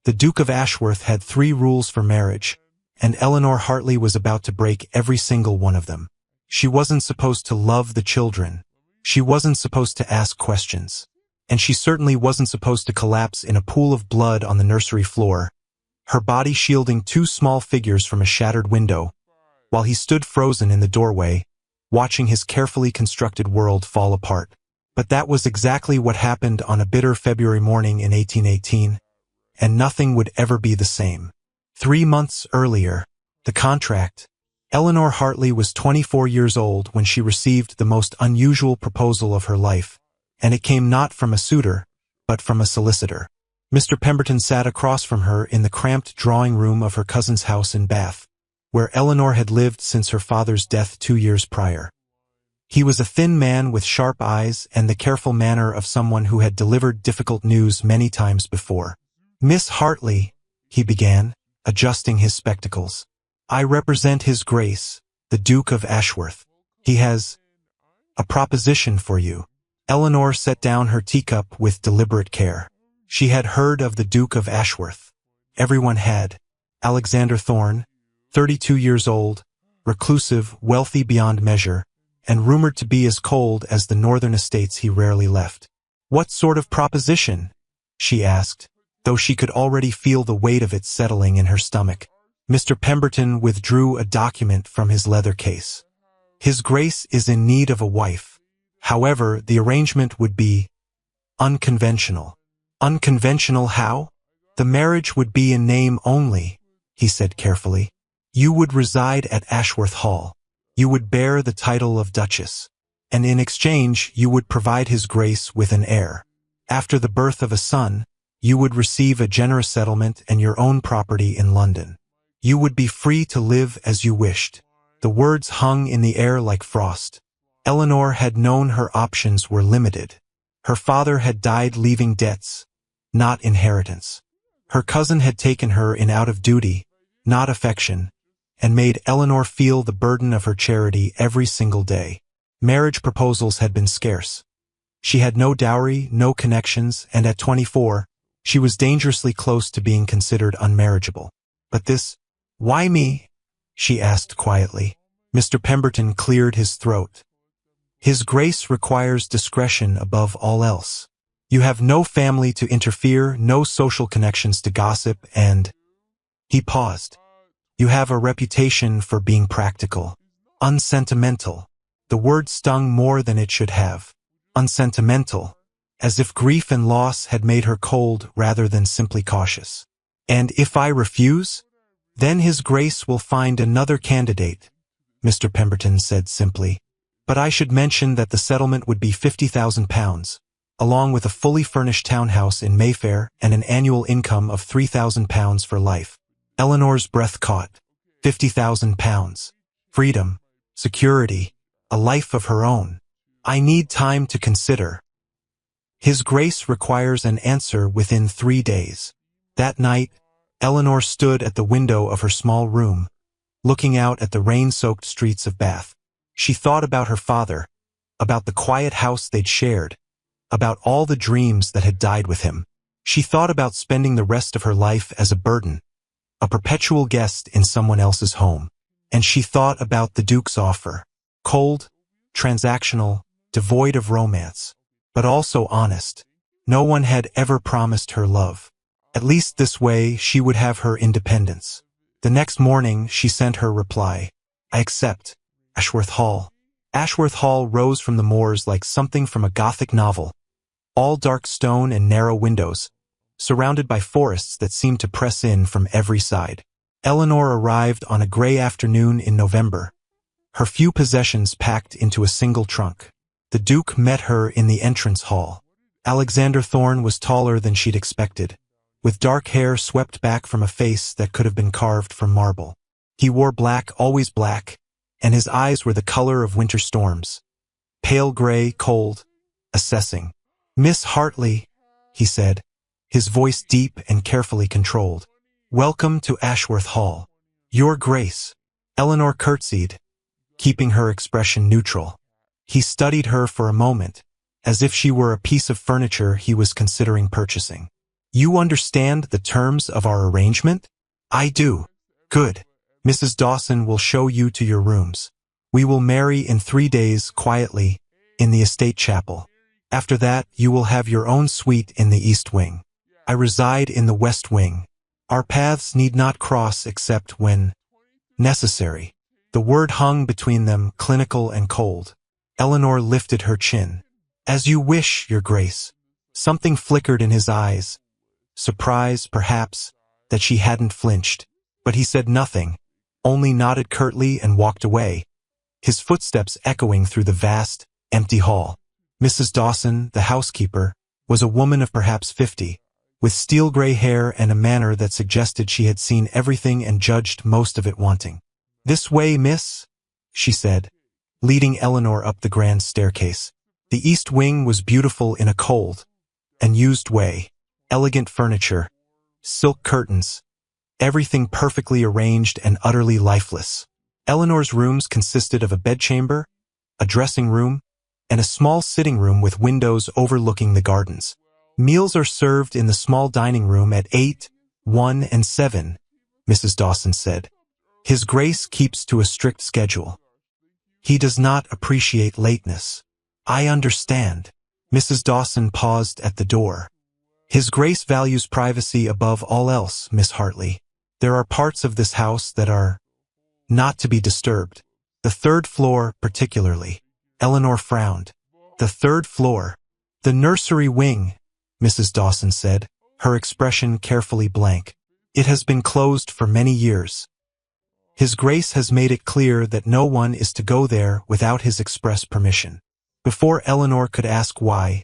The Duke of Ashworth had 3 rules for marriage, and Eleanor Hartley was about to break every single one of them. She wasn't supposed to love the children. She wasn't supposed to ask questions. And she certainly wasn't supposed to collapse in a pool of blood on the nursery floor, her body shielding 2 small figures from a shattered window, while he stood frozen in the doorway, watching his carefully constructed world fall apart. But that was exactly what happened on a bitter February morning in 1818, and nothing would ever be the same. 3 months earlier, the contract. Eleanor Hartley was 24 years old when she received the most unusual proposal of her life, and it came not from a suitor, but from a solicitor. Mr. Pemberton sat across from her in the cramped drawing room of her cousin's house in Bath, where Eleanor had lived since her father's death 2 years prior. He was a thin man with sharp eyes and the careful manner of someone who had delivered difficult news many times before. "Miss Hartley," he began, adjusting his spectacles, "I represent His Grace, the Duke of Ashworth. He has a proposition for you." Eleanor set down her teacup with deliberate care. She had heard of the Duke of Ashworth. Everyone had. Alexander Thorne, 32 years old, reclusive, wealthy beyond measure, and rumored to be as cold as the northern estates he rarely left. "What sort of proposition?" she asked, though she could already feel the weight of it settling in her stomach. Mr. Pemberton withdrew a document from his leather case. "His Grace is in need of a wife. However, the arrangement would be unconventional." "Unconventional how?" "The marriage would be in name only," he said carefully. "You would reside at Ashworth Hall. You would bear the title of Duchess, and in exchange you would provide His Grace with an heir. After the birth of a son, you would receive a generous settlement and your own property in London. You would be free to live as you wished." The words hung in the air like frost. Eleanor had known her options were limited. Her father had died leaving debts, not inheritance. Her cousin had taken her in out of duty, not affection, and made Eleanor feel the burden of her charity every single day. Marriage proposals had been scarce. She had no dowry, no connections, and at 24, she was dangerously close to being considered unmarriageable. But this, "Why me?" she asked quietly. Mr. Pemberton cleared his throat. "His Grace requires discretion above all else. You have no family to interfere, no social connections to gossip, and—" He paused. "You have a reputation for being practical, unsentimental." The word stung more than it should have. Unsentimental, as if grief and loss had made her cold rather than simply cautious. "And if I refuse? Then His Grace will find another candidate," Mr. Pemberton said simply. "But I should mention that the settlement would be £50,000, along with a fully furnished townhouse in Mayfair and an annual income of £3,000 for life." Eleanor's breath caught. £50,000. Freedom. Security. A life of her own. "I need time to consider. His Grace requires an answer within 3 days." That night, Eleanor stood at the window of her small room, looking out at the rain-soaked streets of Bath. She thought about her father, about the quiet house they'd shared, about all the dreams that had died with him. She thought about spending the rest of her life as a burden, a perpetual guest in someone else's home. And she thought about the Duke's offer. Cold, transactional, devoid of romance, but also honest. No one had ever promised her love. At least this way she would have her independence. The next morning she sent her reply. "I accept. Ashworth Hall." Ashworth Hall rose from the moors like something from a Gothic novel. All dark stone and narrow windows, surrounded by forests that seemed to press in from every side. Eleanor arrived on a gray afternoon in November, her few possessions packed into a single trunk. The Duke met her in the entrance hall. Alexander Thorne was taller than she'd expected, with dark hair swept back from a face that could have been carved from marble. He wore black, always black, and his eyes were the color of winter storms. Pale gray, cold, assessing. "Miss Hartley," he said, his voice deep and carefully controlled. "Welcome to Ashworth Hall. Your Grace." Eleanor curtsied, keeping her expression neutral. He studied her for a moment, as if she were a piece of furniture he was considering purchasing. You understand the terms of our arrangement? I do. Good. Mrs. Dawson will show you to your rooms. We will marry in 3 days quietly in the estate chapel. After that, you will have your own suite in the east wing. I reside in the west wing. Our paths need not cross except when necessary. The word hung between them, clinical and cold. Eleanor lifted her chin. As you wish, Your Grace. Something flickered in his eyes. Surprise, perhaps, that she hadn't flinched. But he said nothing, only nodded curtly and walked away, his footsteps echoing through the vast, empty hall. Mrs. Dawson, the housekeeper, was a woman of perhaps 50, with steel-gray hair and a manner that suggested she had seen everything and judged most of it wanting. "This way, miss," she said, leading Eleanor up the grand staircase. The east wing was beautiful in a cold and used way. Elegant furniture, silk curtains, everything perfectly arranged and utterly lifeless. Eleanor's rooms consisted of a bedchamber, a dressing room, and a small sitting room with windows overlooking the gardens. Meals are served in the small dining room at 8, 1, and 7, Mrs. Dawson said. His Grace keeps to a strict schedule. He does not appreciate lateness. I understand. Mrs. Dawson paused at the door. His Grace values privacy above all else, Miss Hartley. There are parts of this house that are not to be disturbed. The third floor, particularly. Eleanor frowned. The third floor. The nursery wing, Mrs. Dawson said, her expression carefully blank. It has been closed for many years. His Grace has made it clear that no one is to go there without his express permission. Before Eleanor could ask why,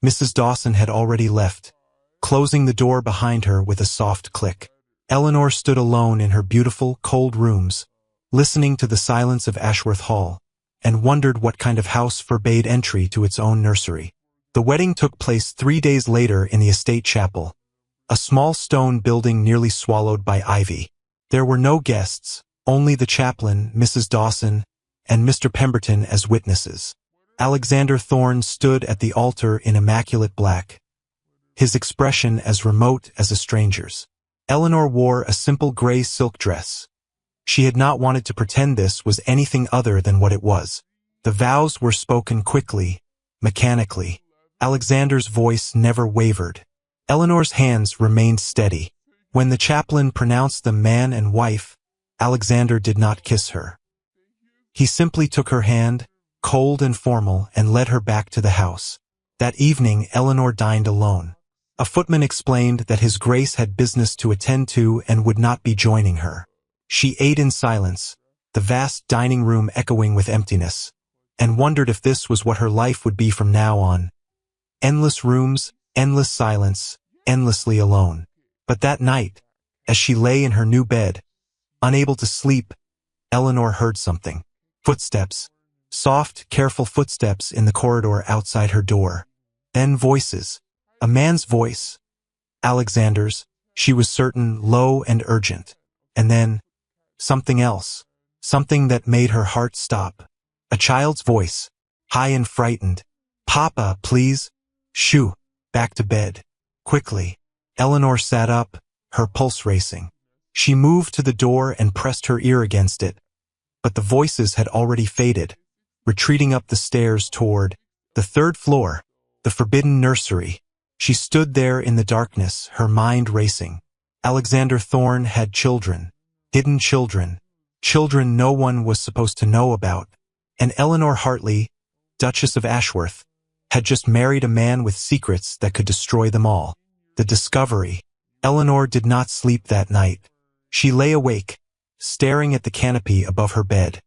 Mrs. Dawson had already left, closing the door behind her with a soft click. Eleanor stood alone in her beautiful, cold rooms, listening to the silence of Ashworth Hall, and wondered what kind of house forbade entry to its own nursery. The wedding took place 3 days later in the estate chapel, a small stone building nearly swallowed by ivy. There were no guests, only the chaplain, Mrs. Dawson, and Mr. Pemberton as witnesses. Alexander Thorne stood at the altar in immaculate black, his expression as remote as a stranger's. Eleanor wore a simple gray silk dress. She had not wanted to pretend this was anything other than what it was. The vows were spoken quickly, mechanically. Alexander's voice never wavered. Eleanor's hands remained steady. When the chaplain pronounced them man and wife, Alexander did not kiss her. He simply took her hand, cold and formal, and led her back to the house. That evening, Eleanor dined alone. A footman explained that His Grace had business to attend to and would not be joining her. She ate in silence, the vast dining room echoing with emptiness, and wondered if this was what her life would be from now on. Endless rooms, endless silence, endlessly alone. But that night, as she lay in her new bed, unable to sleep, Eleanor heard something. Footsteps. Soft, careful footsteps in the corridor outside her door. Then voices. A man's voice. Alexander's. She was certain, low and urgent. And then, something else. Something that made her heart stop. A child's voice. High and frightened. Papa, please. Shoo. Back to bed. Quickly. Eleanor sat up, her pulse racing. She moved to the door and pressed her ear against it. But the voices had already faded, retreating up the stairs toward the third floor, the forbidden nursery. She stood there in the darkness, her mind racing. Alexander Thorne had children, hidden children, children no one was supposed to know about. And Eleanor Hartley, Duchess of Ashworth, had just married a man with secrets that could destroy them all. The discovery. Eleanor did not sleep that night. She lay awake, staring at the canopy above her bed,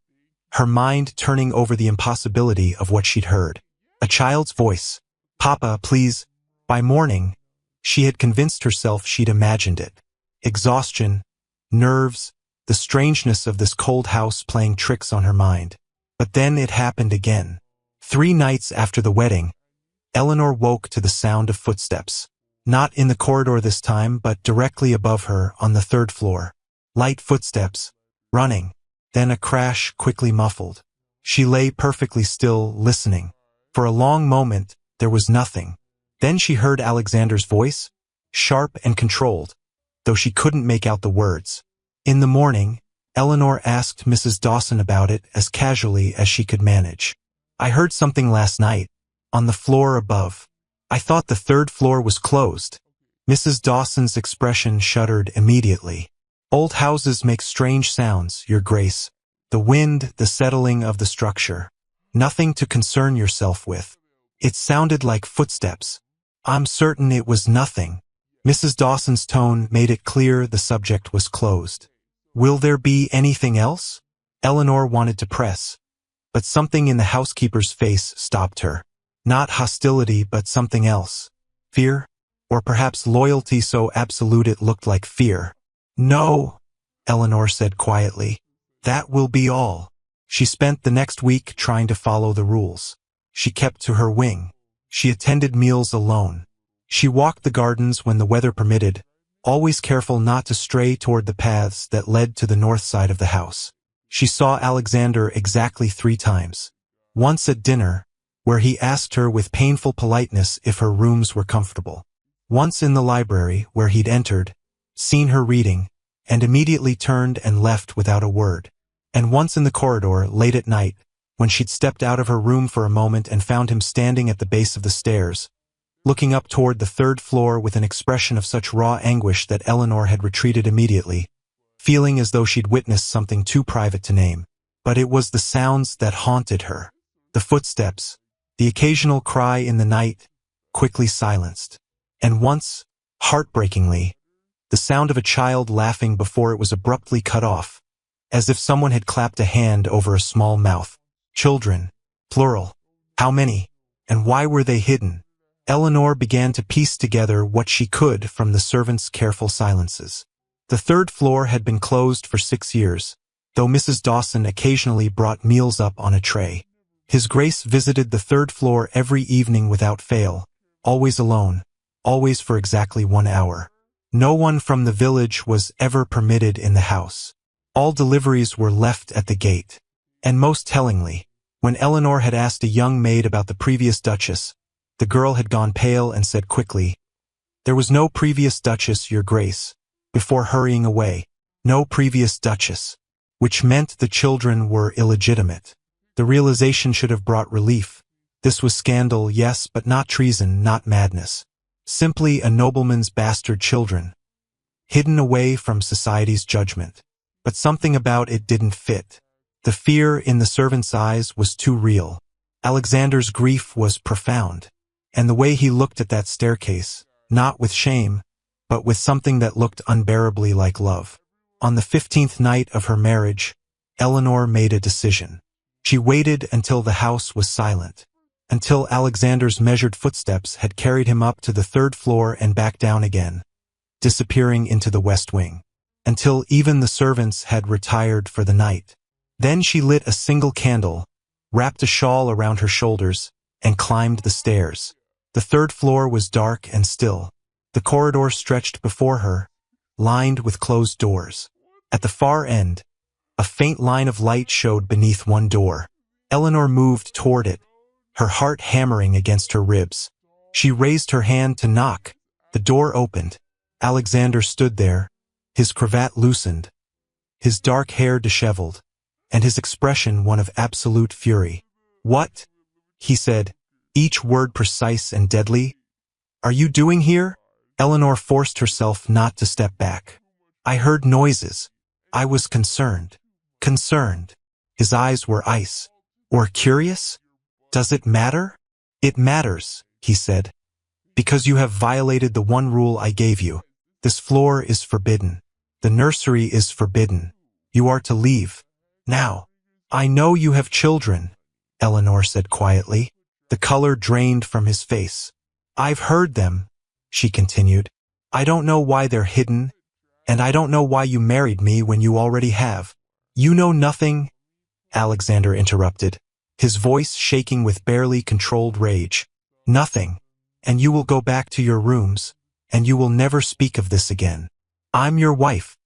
her mind turning over the impossibility of what she'd heard. A child's voice. Papa, please. By morning, she had convinced herself she'd imagined it. Exhaustion, nerves, the strangeness of this cold house playing tricks on her mind. But then it happened again. 3 nights after the wedding, Eleanor woke to the sound of footsteps. Not in the corridor this time, but directly above her on the 3rd floor. Light footsteps, running, then a crash quickly muffled. She lay perfectly still, listening. For a long moment, there was nothing. Then she heard Alexander's voice, sharp and controlled, though she couldn't make out the words. In the morning, Eleanor asked Mrs. Dawson about it as casually as she could manage. "I heard something last night, on the floor above. I thought the third floor was closed." Mrs. Dawson's expression shuddered immediately. "Old houses make strange sounds, Your Grace. The wind, the settling of the structure. Nothing to concern yourself with. It sounded like footsteps. I'm certain it was nothing." Mrs. Dawson's tone made it clear the subject was closed. "Will there be anything else?" Eleanor wanted to press, but something in the housekeeper's face stopped her. Not hostility, but something else. Fear? Or perhaps loyalty so absolute it looked like fear. "No," Eleanor said quietly. "That will be all." She spent the next week trying to follow the rules. She kept to her wing. She attended meals alone. She walked the gardens when the weather permitted, always careful not to stray toward the paths that led to the north side of the house. She saw Alexander exactly 3 times. Once at dinner, where he asked her with painful politeness if her rooms were comfortable. Once in the library, where he'd entered, seen her reading, and immediately turned and left without a word. And once in the corridor, late at night, when she'd stepped out of her room for a moment and found him standing at the base of the stairs, looking up toward the 3rd floor with an expression of such raw anguish that Eleanor had retreated immediately, feeling as though she'd witnessed something too private to name. But it was the sounds that haunted her. The footsteps, the occasional cry in the night, quickly silenced. And once, heartbreakingly, the sound of a child laughing before it was abruptly cut off, as if someone had clapped a hand over a small mouth. Children, plural. How many? And why were they hidden? Eleanor began to piece together what she could from the servants' careful silences. The 3rd floor had been closed for 6 years, though Mrs. Dawson occasionally brought meals up on a tray. His Grace visited the 3rd floor every evening without fail, always alone, always for exactly 1 hour. No one from the village was ever permitted in the house. All deliveries were left at the gate. And most tellingly, when Eleanor had asked a young maid about the previous duchess, the girl had gone pale and said quickly, "There was no previous duchess, Your Grace," before hurrying away. No previous duchess, which meant the children were illegitimate. The realization should have brought relief. This was scandal, yes, but not treason, not madness. Simply a nobleman's bastard children, hidden away from society's judgment. But something about it didn't fit. The fear in the servant's eyes was too real. Alexander's grief was profound. And the way he looked at that staircase, not with shame, but with something that looked unbearably like love. On the 15th night of her marriage, Eleanor made a decision. She waited until the house was silent, until Alexander's measured footsteps had carried him up to the 3rd floor and back down again, disappearing into the west wing, until even the servants had retired for the night. Then she lit a single candle, wrapped a shawl around her shoulders, and climbed the stairs. The 3rd floor was dark and still. The corridor stretched before her, lined with closed doors. At the far end, a faint line of light showed beneath one door. Eleanor moved toward it, her heart hammering against her ribs. She raised her hand to knock. The door opened. Alexander stood there, his cravat loosened, his dark hair disheveled, and his expression one of absolute fury. "What?" he said, each word precise and deadly. "Are you doing here?" Eleanor forced herself not to step back. "I heard noises. I was concerned." Concerned. His eyes were ice. "Or curious? Does it matter?" "It matters," he said, "because you have violated the one rule I gave you. This floor is forbidden. The nursery is forbidden. You are to leave. Now." "I know you have children," Eleanor said quietly. The color drained from his face. "I've heard them," she continued. "I don't know why they're hidden, and I don't know why you married me when you already have." "You know nothing," Alexander interrupted, his voice shaking with barely controlled rage. "Nothing, and you will go back to your rooms, and you will never speak of this again. I'm your wife.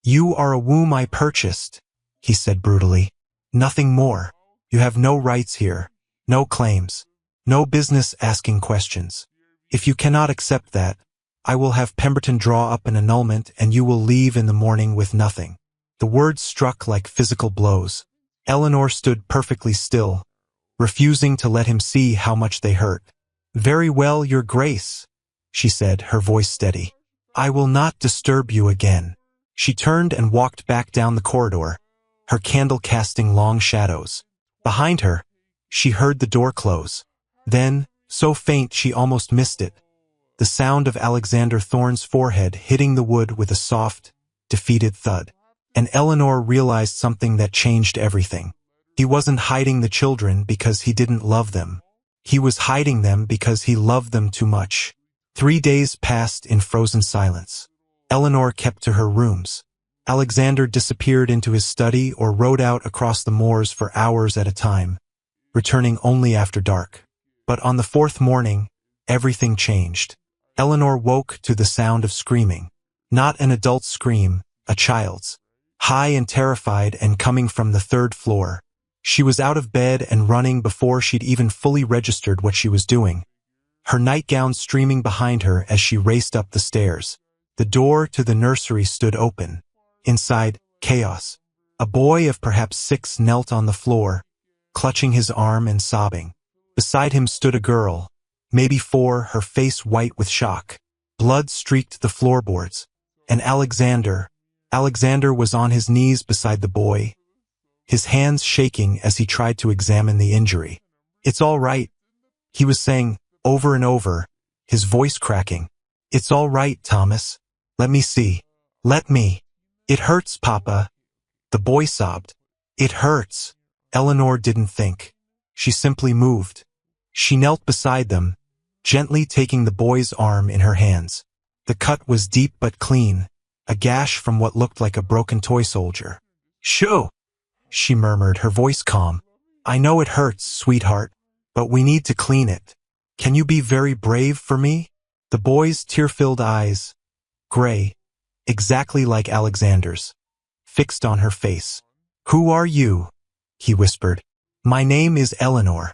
You are a womb I purchased," he said brutally. "Nothing more. You have no rights here, no claims, no business asking questions. If you cannot accept that, I will have Pemberton draw up an annulment and you will leave in the morning with nothing. The words struck like physical blows. Eleanor stood perfectly still, refusing to let him see how much they hurt. Very well, Your Grace, she said, her voice steady. I will not disturb you again. She turned and walked back down the corridor, her candle casting long shadows. Behind her, she heard the door close. Then, so faint she almost missed it, the sound of Alexander Thorne's forehead hitting the wood with a soft, defeated thud. And Eleanor realized something that changed everything. He wasn't hiding the children because he didn't love them. He was hiding them because he loved them too much. 3 days passed in frozen silence. Eleanor kept to her rooms. Alexander disappeared into his study or rode out across the moors for hours at a time, returning only after dark. But on the 4th morning, everything changed. Eleanor woke to the sound of screaming. Not an adult's scream, a child's. High and terrified and coming from the 3rd floor. She was out of bed and running before she'd even fully registered what she was doing. Her nightgown streaming behind her as she raced up the stairs. The door to the nursery stood open. Inside, chaos. A boy of perhaps 6 knelt on the floor, clutching his arm and sobbing. Beside him stood a girl, maybe 4, her face white with shock. Blood streaked the floorboards. And Alexander was on his knees beside the boy, his hands shaking as he tried to examine the injury. It's all right, he was saying over and over, his voice cracking. It's all right, Thomas. Let me see. Let me. It hurts, Papa. The boy sobbed. It hurts. Eleanor didn't think. She simply moved. She knelt beside them, gently taking the boy's arm in her hands. The cut was deep but clean, a gash from what looked like a broken toy soldier. Shoo! She murmured, her voice calm. I know it hurts, sweetheart, but we need to clean it. Can you be very brave for me? The boy's tear-filled eyes, gray, exactly like Alexander's, fixed on her face. Who are you? He whispered. My name is Eleanor.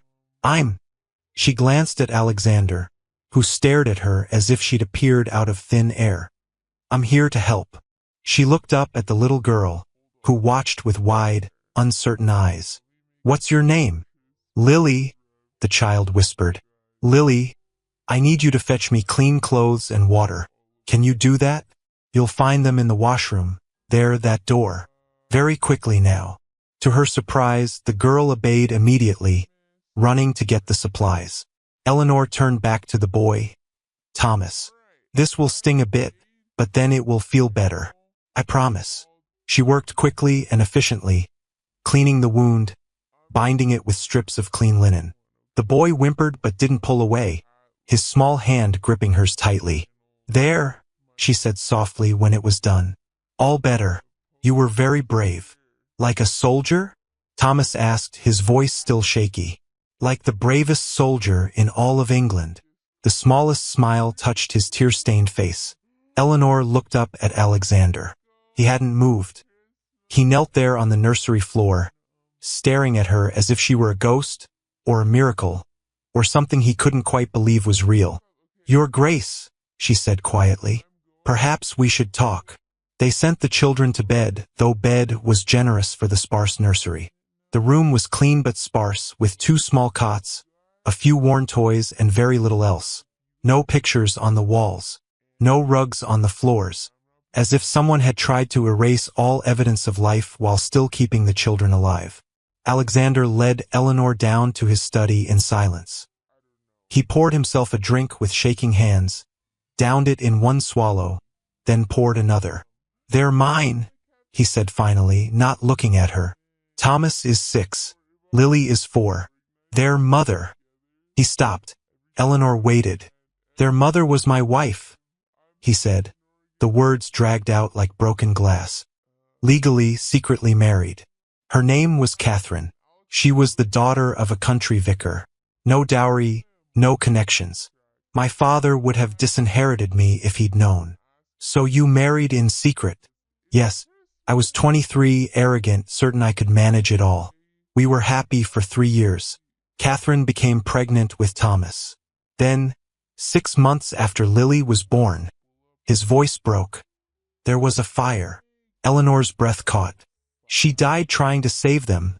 She glanced at Alexander, who stared at her as if she'd appeared out of thin air. I'm here to help. She looked up at the little girl, who watched with wide, uncertain eyes. What's your name? Lily, the child whispered. Lily, I need you to fetch me clean clothes and water. Can you do that? You'll find them in the washroom, there, that door. Very quickly now. To her surprise, the girl obeyed immediately, running to get the supplies. Eleanor turned back to the boy. Thomas, this will sting a bit, but then it will feel better. I promise. She worked quickly and efficiently, cleaning the wound, binding it with strips of clean linen. The boy whimpered but didn't pull away, his small hand gripping hers tightly. There, she said softly when it was done. All better. You were very brave. Like a soldier? Thomas asked, his voice still shaky. Like the bravest soldier in all of England. The smallest smile touched his tear-stained face. Eleanor looked up at Alexander. He hadn't moved. He knelt there on the nursery floor, staring at her as if she were a ghost, or a miracle, or something he couldn't quite believe was real. Your Grace, she said quietly, perhaps we should talk. They sent the children to bed, though bed was generous for the sparse nursery. The room was clean but sparse, with 2 small cots, a few worn toys, and very little else. No pictures on the walls. No rugs on the floors. As if someone had tried to erase all evidence of life while still keeping the children alive. Alexander led Eleanor down to his study in silence. He poured himself a drink with shaking hands, downed it in one swallow, then poured another. They're mine, he said finally, not looking at her. Thomas is 6. Lily is 4. Their mother. He stopped. Eleanor waited. Their mother was my wife, he said. The words dragged out like broken glass. Legally, secretly married. Her name was Catherine. She was the daughter of a country vicar. No dowry, no connections. My father would have disinherited me if he'd known. So you married in secret? Yes. I was 23, arrogant, certain I could manage it all. We were happy for 3 years. Catherine became pregnant with Thomas. Then, 6 months after Lily was born, His voice broke. There was a fire. Eleanor's breath caught. She died trying to save them,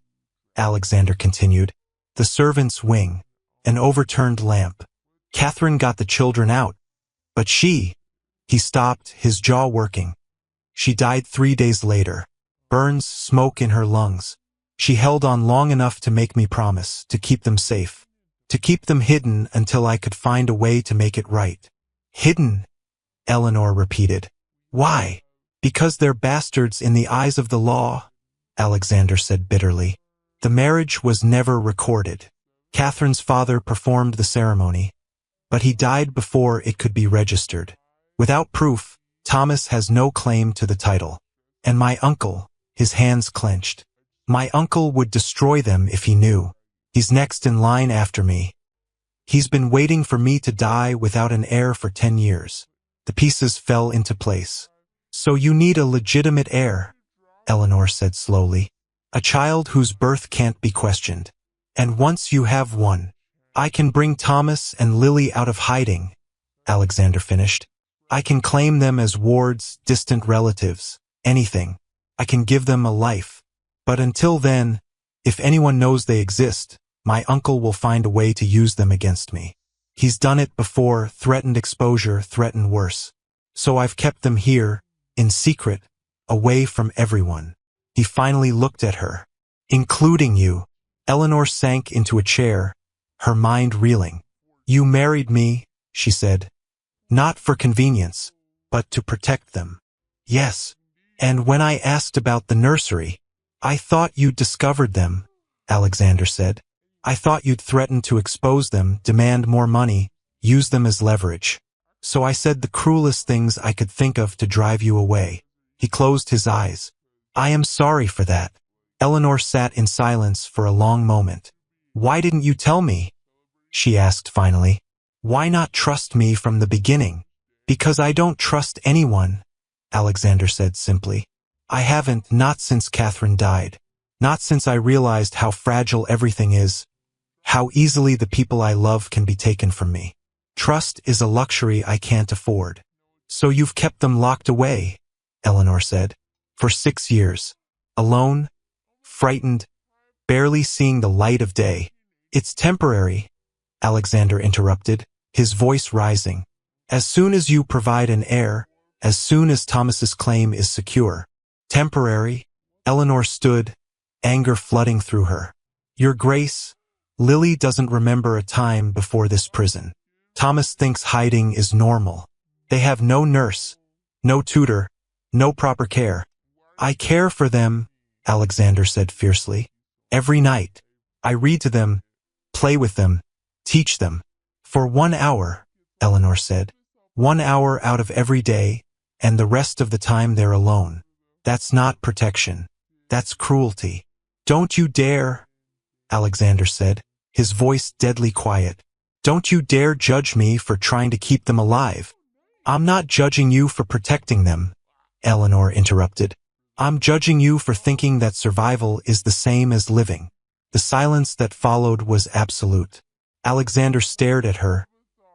Alexander continued. The servant's wing. An overturned lamp. Catherine got the children out. But she... He stopped, his jaw working. She died 3 days later. Burns, smoke in her lungs. She held on long enough to make me promise to keep them safe. To keep them hidden until I could find a way to make it right. Hidden, Eleanor repeated. Why? Because they're bastards in the eyes of the law, Alexander said bitterly. The marriage was never recorded. Catherine's father performed the ceremony, but he died before it could be registered. Without proof, Thomas has no claim to the title. And my uncle, his hands clenched. My uncle would destroy them if he knew. He's next in line after me. He's been waiting for me to die without an heir for 10 years. The pieces fell into place. So you need a legitimate heir, Eleanor said slowly. A child whose birth can't be questioned. And once you have one, I can bring Thomas and Lily out of hiding, Alexander finished. I can claim them as wards, distant relatives, anything. I can give them a life. But until then, if anyone knows they exist, my uncle will find a way to use them against me. He's done it before, threatened exposure, threatened worse. So I've kept them here, in secret, away from everyone. He finally looked at her. Including you. Eleanor sank into a chair, her mind reeling. You married me, she said. Not for convenience, but to protect them. Yes. And when I asked about the nursery, I thought you'd discovered them, Alexander said. I thought you'd threatened to expose them, demand more money, use them as leverage. So I said the cruelest things I could think of to drive you away. He closed his eyes. I am sorry for that. Eleanor sat in silence for a long moment. Why didn't you tell me? She asked finally. Why not trust me from the beginning? Because I don't trust anyone, Alexander said simply. I haven't, not since Catherine died. Not since I realized how fragile everything is. How easily the people I love can be taken from me. Trust is a luxury I can't afford. So you've kept them locked away, Eleanor said. For 6 years. Alone, frightened, barely seeing the light of day. It's temporary, Alexander interrupted, his voice rising. As soon as you provide an heir, as soon as Thomas's claim is secure. Temporary? Eleanor stood, anger flooding through her. Your Grace, Lily doesn't remember a time before this prison. Thomas thinks hiding is normal. They have no nurse, no tutor, no proper care. I care for them, Alexander said fiercely. Every night. I read to them, play with them, teach them. For 1 hour, Eleanor said. 1 hour out of every day, and the rest of the time they're alone. That's not protection. That's cruelty. Don't you dare, Alexander said, his voice deadly quiet. Don't you dare judge me for trying to keep them alive. I'm not judging you for protecting them, Eleanor interrupted. I'm judging you for thinking that survival is the same as living. The silence that followed was absolute. Alexander stared at her,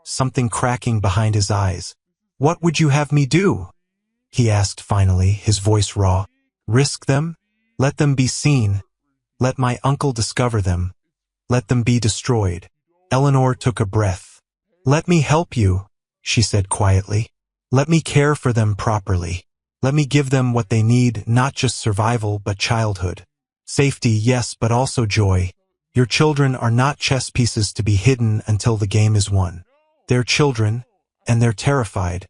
something cracking behind his eyes. What would you have me do? He asked finally, his voice raw. Risk them? Let them be seen. Let my uncle discover them. Let them be destroyed. Eleanor took a breath. Let me help you, she said quietly. Let me care for them properly. Let me give them what they need, not just survival but childhood. Safety, yes, but also joy. Your children are not chess pieces to be hidden until the game is won. They're children, and they're terrified,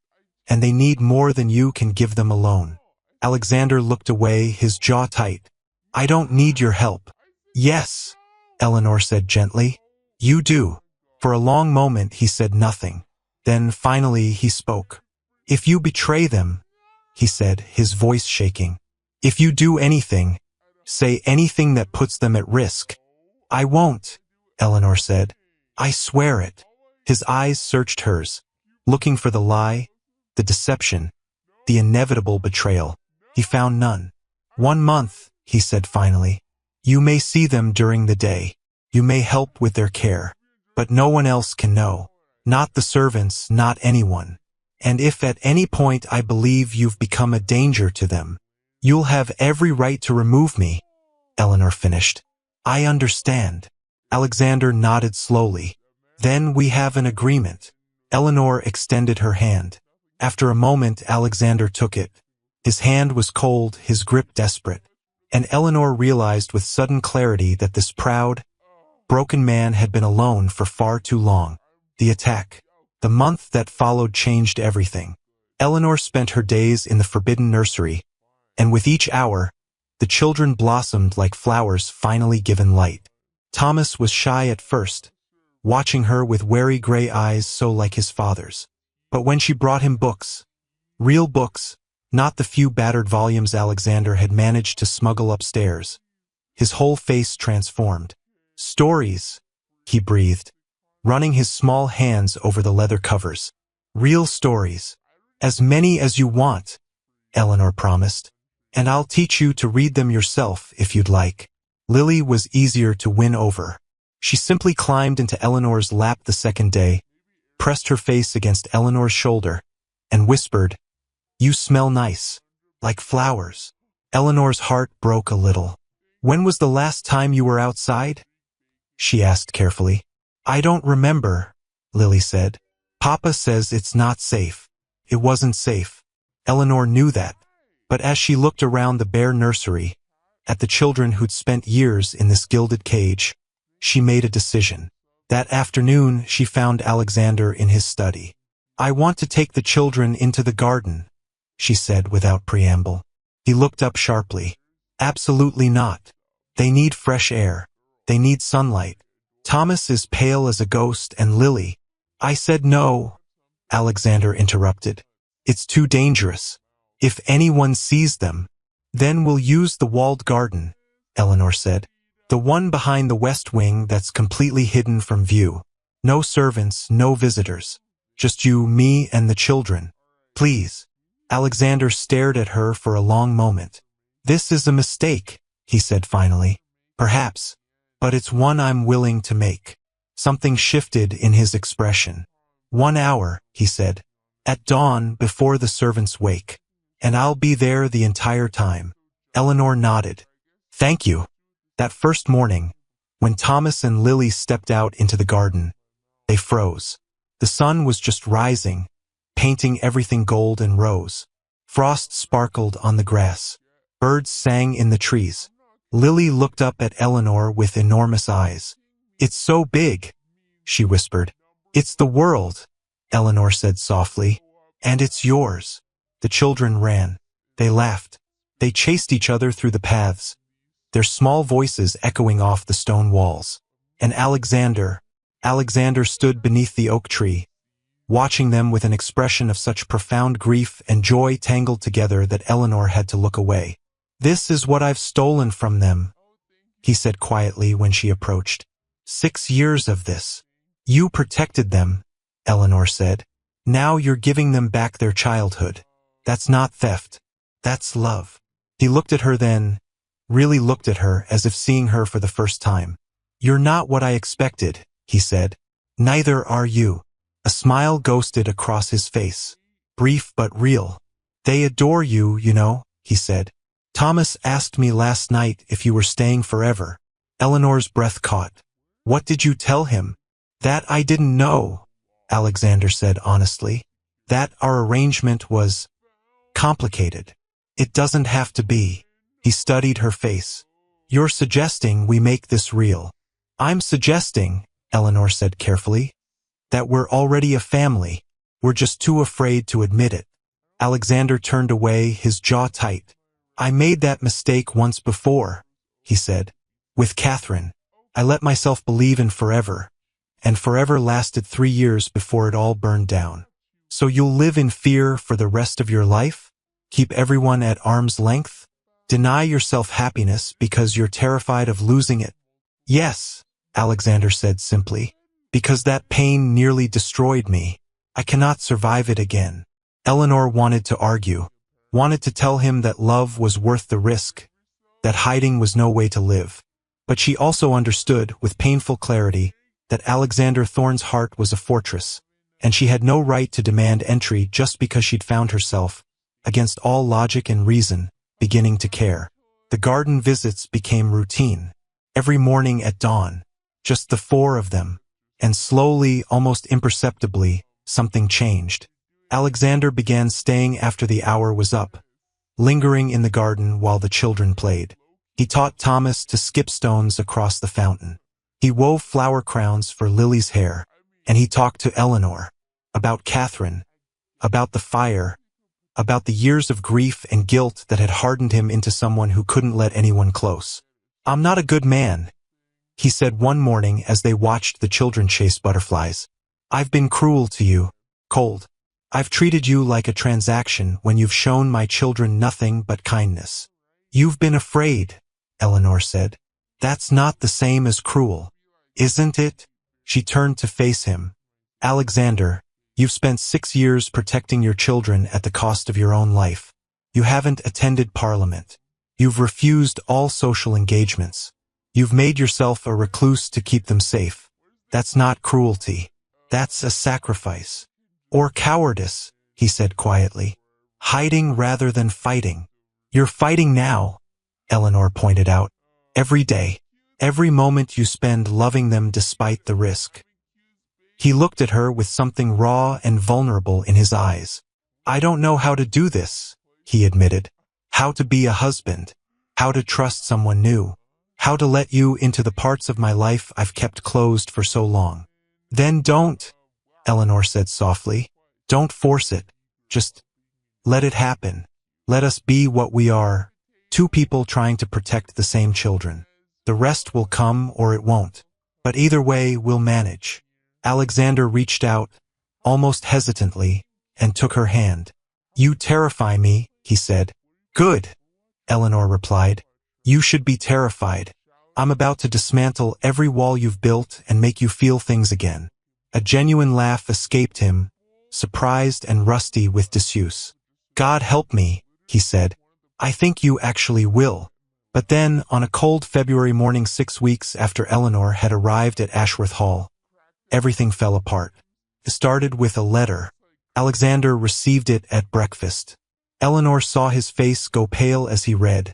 and they need more than you can give them alone. Alexander looked away, his jaw tight. I don't need your help. Yes, Eleanor said gently. You do. For a long moment he said nothing. Then finally he spoke. If you betray them, he said, his voice shaking. If you do anything, say anything that puts them at risk. I won't, Eleanor said. I swear it. His eyes searched hers, looking for the lie, the deception, the inevitable betrayal. He found none. 1 month, he said finally. You may see them during the day. You may help with their care. But no one else can know. Not the servants, not anyone. And if at any point I believe you've become a danger to them, you'll have every right to remove me, Eleanor finished. I understand. Alexander nodded slowly. Then we have an agreement. Eleanor extended her hand. After a moment, Alexander took it. His hand was cold, his grip desperate. And Eleanor realized with sudden clarity that this proud, broken man had been alone for far too long. The attack, the month that followed, changed everything. Eleanor spent her days in the forbidden nursery, and with each hour, the children blossomed like flowers finally given light. Thomas was shy at first, watching her with wary gray eyes so like his father's. But when she brought him books, real books, not the few battered volumes Alexander had managed to smuggle upstairs, his whole face transformed. Stories, he breathed, running his small hands over the leather covers. Real stories. As many as you want, Eleanor promised. And I'll teach you to read them yourself if you'd like. Lily was easier to win over. She simply climbed into Eleanor's lap the second day, pressed her face against Eleanor's shoulder, and whispered, "You smell nice, like flowers." Eleanor's heart broke a little. "When was the last time you were outside?" she asked carefully. "I don't remember," Lily said. "Papa says it's not safe." It wasn't safe. Eleanor knew that. But as she looked around the bare nursery, at the children who'd spent years in this gilded cage, she made a decision. That afternoon, she found Alexander in his study. "I want to take the children into the garden," she said without preamble. He looked up sharply. "Absolutely not. They need fresh air. They need sunlight. Thomas is pale as a ghost, and Lily—" "I said no," Alexander interrupted. "It's too dangerous. If anyone sees them, then we'll use the walled garden," Eleanor said. "The one behind the west wing that's completely hidden from view. No servants, no visitors. Just you, me, and the children. Please." Alexander stared at her for a long moment. "This is a mistake," he said finally. "Perhaps. But it's one I'm willing to make." Something shifted in his expression. "1 hour," he said. "At dawn, before the servants wake. And I'll be there the entire time." Eleanor nodded. "Thank you." That first morning, when Thomas and Lily stepped out into the garden, they froze. The sun was just rising, painting everything gold and rose. Frost sparkled on the grass. Birds sang in the trees. Lily looked up at Eleanor with enormous eyes. "It's so big," she whispered. "It's the world," Eleanor said softly. "And it's yours." The children ran. They laughed. They chased each other through the paths, their small voices echoing off the stone walls. And Alexander stood beneath the oak tree, watching them with an expression of such profound grief and joy tangled together that Eleanor had to look away. "This is what I've stolen from them," he said quietly when she approached. 6 years of this. "You protected them," Eleanor said. "Now you're giving them back their childhood. That's not theft. That's love." He looked at her then, really looked at her as if seeing her for the first time. "You're not what I expected," he said. "Neither are you." A smile ghosted across his face, brief but real. "They adore you, you know," he said. "Thomas asked me last night if you were staying forever." Eleanor's breath caught. "What did you tell him?" "That I didn't know," Alexander said honestly. "That our arrangement was complicated. It doesn't have to be." He studied her face. "You're suggesting we make this real." "I'm suggesting," Eleanor said carefully, "that we're already a family. We're just too afraid to admit it." Alexander turned away, his jaw tight. "I made that mistake once before," he said. "With Catherine. I let myself believe in forever. And forever lasted 3 years before it all burned down. So you'll live in fear for the rest of your life? Keep everyone at arm's length? Deny yourself happiness because you're terrified of losing it?" "Yes," Alexander said simply. "Because that pain nearly destroyed me. I cannot survive it again." Eleanor wanted to argue, wanted to tell him that love was worth the risk, that hiding was no way to live. But she also understood, with painful clarity, that Alexander Thorne's heart was a fortress, and she had no right to demand entry just because she'd found herself, against all logic and reason, beginning to care. The garden visits became routine. Every morning at dawn, just the four of them, and slowly, almost imperceptibly, something changed. Alexander began staying after the hour was up, lingering in the garden while the children played. He taught Thomas to skip stones across the fountain. He wove flower crowns for Lily's hair, and he talked to Eleanor about Catherine, about the fire, about the years of grief and guilt that had hardened him into someone who couldn't let anyone close. "I'm not a good man," he said one morning as they watched the children chase butterflies. "I've been cruel to you, cold. I've treated you like a transaction when you've shown my children nothing but kindness." "You've been afraid," Eleanor said. "That's not the same as cruel, isn't it?" She turned to face him. "Alexander, you've spent 6 years protecting your children at the cost of your own life. You haven't attended Parliament. You've refused all social engagements. You've made yourself a recluse to keep them safe. That's not cruelty. That's a sacrifice. Or cowardice," he said quietly. "Hiding rather than fighting." "You're fighting now," Eleanor pointed out. "Every day. Every moment you spend loving them despite the risk." He looked at her with something raw and vulnerable in his eyes. "I don't know how to do this," he admitted. "How to be a husband. How to trust someone new. How to let you into the parts of my life I've kept closed for so long." "Then don't," Eleanor said softly. "Don't force it. Just let it happen. Let us be what we are, two people trying to protect the same children. The rest will come or it won't. But either way, we'll manage." Alexander reached out, almost hesitantly, and took her hand. "You terrify me," he said. "Good," Eleanor replied. "You should be terrified. I'm about to dismantle every wall you've built and make you feel things again." A genuine laugh escaped him, surprised and rusty with disuse. "God help me," he said. "I think you actually will." But then, on a cold February morning 6 weeks after Eleanor had arrived at Ashworth Hall, everything fell apart. It started with a letter. Alexander received it at breakfast. Eleanor saw his face go pale as he read,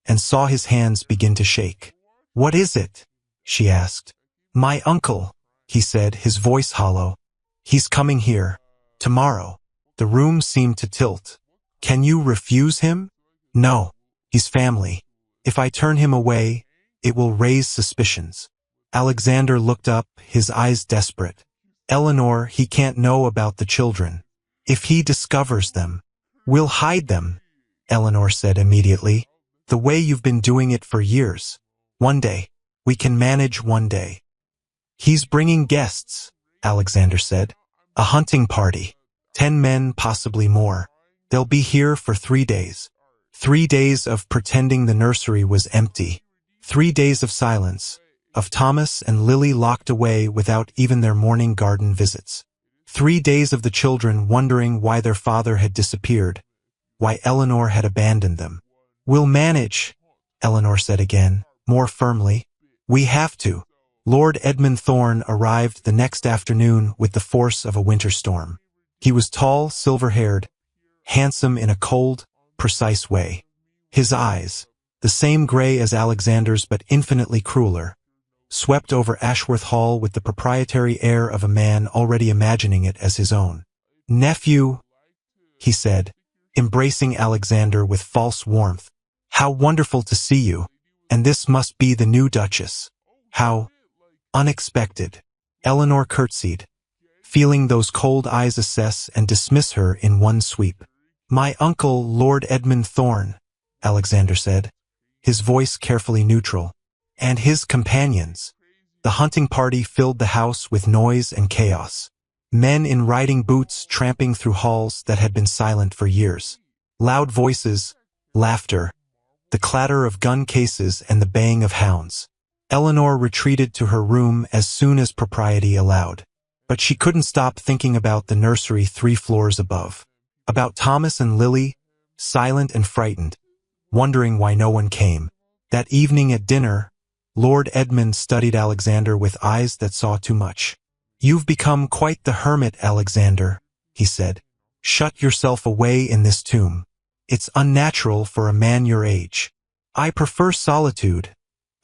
and saw his hands begin to shake. "What is it?" she asked. "My uncle," he said, his voice hollow. "He's coming here. Tomorrow." The room seemed to tilt. "Can you refuse him?" "No. He's family. If I turn him away, it will raise suspicions." Alexander looked up, his eyes desperate. "Eleanor, he can't know about the children. If he discovers them, we'll hide them," Eleanor said immediately. "The way you've been doing it for years. One day. We can manage one day." "He's bringing guests," Alexander said. "A hunting party. 10 men, possibly more. They'll be here for 3 days. 3 days of pretending the nursery was empty. 3 days of silence, of Thomas and Lily locked away without even their morning garden visits. 3 days of the children wondering why their father had disappeared, why Eleanor had abandoned them. "We'll manage," Eleanor said again, more firmly. "We have to." Lord Edmund Thorne arrived the next afternoon with the force of a winter storm. He was tall, silver-haired, handsome in a cold, precise way. His eyes, the same gray as Alexander's but infinitely crueler, swept over Ashworth Hall with the proprietary air of a man already imagining it as his own. "Nephew," he said, embracing Alexander with false warmth. "How wonderful to see you, and this must be the new Duchess. How unexpected." Eleanor curtsied, feeling those cold eyes assess and dismiss her in one sweep. "My uncle, Lord Edmund Thorne," Alexander said, his voice carefully neutral, "and his companions." The hunting party filled the house with noise and chaos. Men in riding boots tramping through halls that had been silent for years. Loud voices, laughter, the clatter of gun cases and the baying of hounds. Eleanor retreated to her room as soon as propriety allowed. But she couldn't stop thinking about the nursery 3 floors above. About Thomas and Lily, silent and frightened, wondering why no one came. That evening at dinner, Lord Edmund studied Alexander with eyes that saw too much. "You've become quite the hermit, Alexander," he said. "Shut yourself away in this tomb. It's unnatural for a man your age." "I prefer solitude,"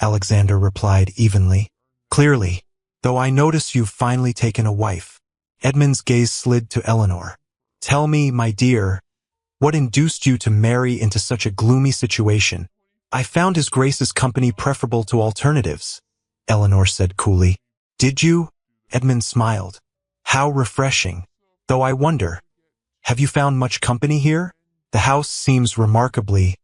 Alexander replied evenly. "Clearly, though I notice you've finally taken a wife." Edmund's gaze slid to Eleanor. "Tell me, my dear, what induced you to marry into such a gloomy situation?" "I found His Grace's company preferable to alternatives," Eleanor said coolly. "Did you?" Edmund smiled. "How refreshing. Though I wonder, have you found much company here? The house seems remarkably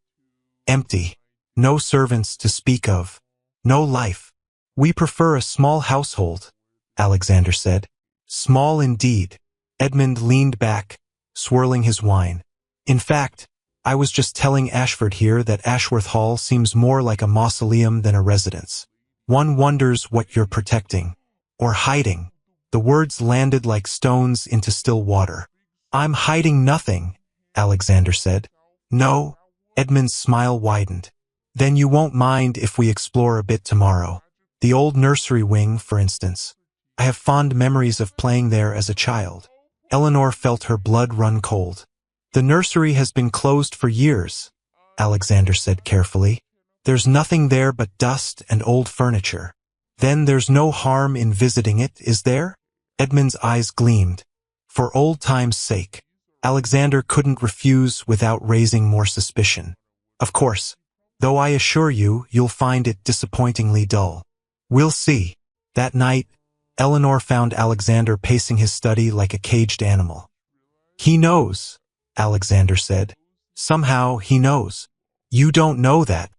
empty. No servants to speak of. No life." "We prefer a small household," Alexander said. "Small indeed." Edmund leaned back, swirling his wine. "In fact, I was just telling Ashford here that Ashworth Hall seems more like a mausoleum than a residence. One wonders what you're protecting. Or hiding." The words landed like stones into still water. "I'm hiding nothing," Alexander said. "No?" Edmund's smile widened. "Then you won't mind if we explore a bit tomorrow. The old nursery wing, for instance. I have fond memories of playing there as a child." Eleanor felt her blood run cold. "The nursery has been closed for years," Alexander said carefully. "There's nothing there but dust and old furniture." "Then there's no harm in visiting it, is there?" Edmund's eyes gleamed. For old time's sake. Alexander couldn't refuse without raising more suspicion. "Of course, though I assure you, you'll find it disappointingly dull." "We'll see." That night, Eleanor found Alexander pacing his study like a caged animal. "He knows," Alexander said. "Somehow he knows." "You don't know that."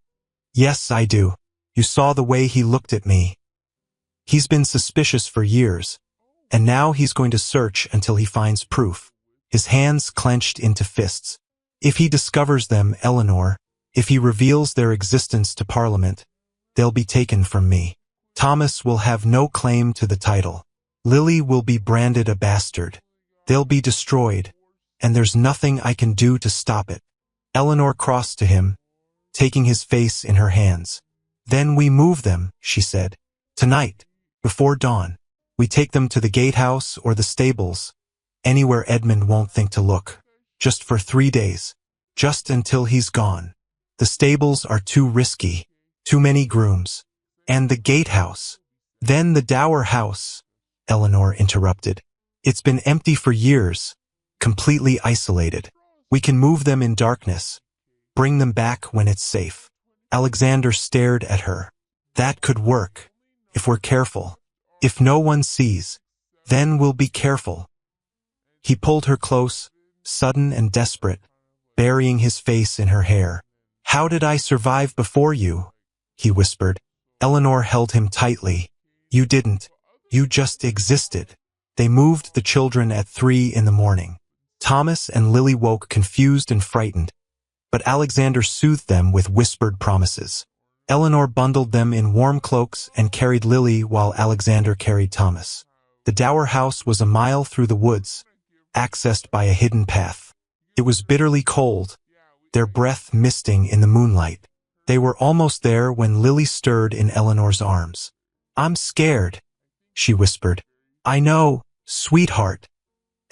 "Yes, I do. You saw the way he looked at me. He's been suspicious for years, and now he's going to search until he finds proof." His hands clenched into fists. "If he discovers them, Eleanor, if he reveals their existence to Parliament, they'll be taken from me. Thomas will have no claim to the title. Lily will be branded a bastard. They'll be destroyed, and there's nothing I can do to stop it." Eleanor crossed to him, taking his face in her hands. "Then we move them," she said. "Tonight, before dawn. We take them to the gatehouse or the stables, anywhere Edmund won't think to look. Just for 3 days. Just until he's gone. The stables are too risky. Too many grooms. And the gatehouse." "Then the dower house," Eleanor interrupted. "It's been empty for years, completely isolated. We can move them in darkness, bring them back when it's safe." Alexander stared at her. "That could work, if we're careful. If no one sees, then we'll be careful." He pulled her close, sudden and desperate, burying his face in her hair. "How did I survive before you?" he whispered. Eleanor held him tightly. "You didn't. You just existed." They moved the children at 3 in the morning. Thomas and Lily woke confused and frightened, but Alexander soothed them with whispered promises. Eleanor bundled them in warm cloaks and carried Lily while Alexander carried Thomas. The dower house was a mile through the woods, accessed by a hidden path. It was bitterly cold, their breath misting in the moonlight. They were almost there when Lily stirred in Eleanor's arms. "I'm scared," she whispered. "I know, sweetheart,"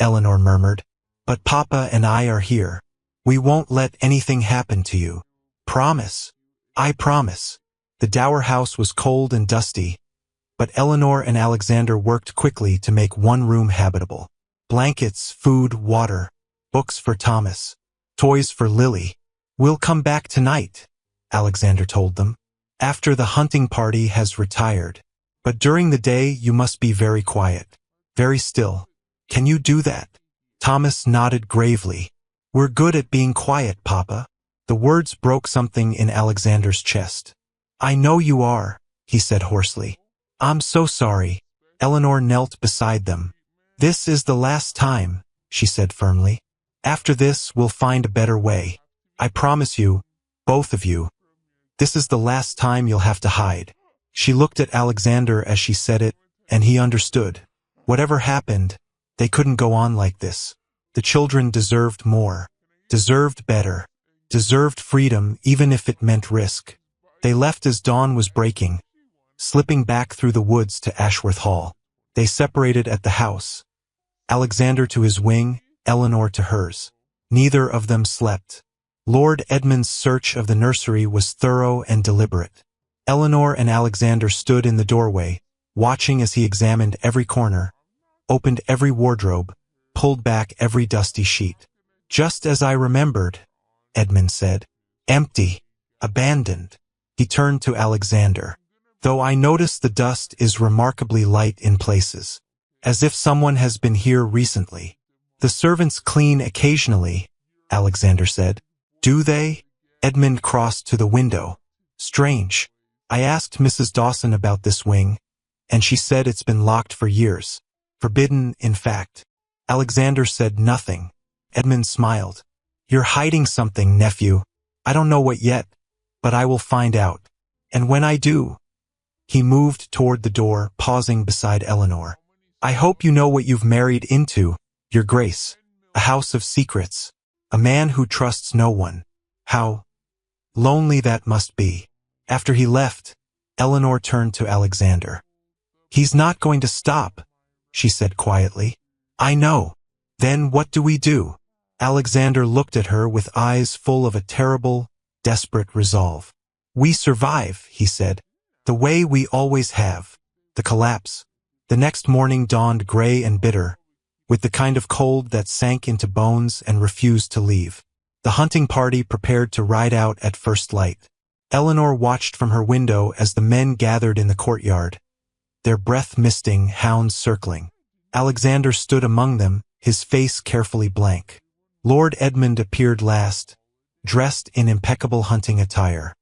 Eleanor murmured. "But Papa and I are here. We won't let anything happen to you. Promise." "I promise." The dower house was cold and dusty, but Eleanor and Alexander worked quickly to make one room habitable. Blankets, food, water, books for Thomas, toys for Lily. "We'll come back tonight," Alexander told them, "after the hunting party has retired. But during the day you must be very quiet, very still. Can you do that?" Thomas nodded gravely. "We're good at being quiet, Papa." The words broke something in Alexander's chest. "I know you are," he said hoarsely. "I'm so sorry." Eleanor knelt beside them. "This is the last time," she said firmly. "After this, we'll find a better way. I promise you, both of you. This is the last time you'll have to hide." She looked at Alexander as she said it, and he understood. Whatever happened, they couldn't go on like this. The children deserved more, deserved better, deserved freedom even if it meant risk. They left as dawn was breaking, slipping back through the woods to Ashworth Hall. They separated at the house. Alexander to his wing, Eleanor to hers. Neither of them slept. Lord Edmund's search of the nursery was thorough and deliberate. Eleanor and Alexander stood in the doorway, watching as he examined every corner, opened every wardrobe, pulled back every dusty sheet. "Just as I remembered," Edmund said. "Empty. Abandoned." He turned to Alexander. "Though I notice the dust is remarkably light in places. As if someone has been here recently." "The servants clean occasionally," Alexander said. "Do they?" Edmund crossed to the window. "Strange. I asked Mrs. Dawson about this wing, and she said it's been locked for years. Forbidden, in fact." Alexander said nothing. Edmund smiled. "You're hiding something, nephew. I don't know what yet, but I will find out. And when I do—" He moved toward the door, pausing beside Eleanor. "I hope you know what you've married into, Your Grace. A house of secrets. A man who trusts no one. How lonely that must be." After he left, Eleanor turned to Alexander. "He's not going to stop," she said quietly. "I know. Then what do we do?" Alexander looked at her with eyes full of a terrible, desperate resolve. "We survive," he said. "The way we always have." The collapse. The next morning dawned gray and bitter, with the kind of cold that sank into bones and refused to leave. The hunting party prepared to ride out at first light. Eleanor watched from her window as the men gathered in the courtyard, their breath misting, hounds circling. Alexander stood among them, his face carefully blank. Lord Edmund appeared last, dressed in impeccable hunting attire.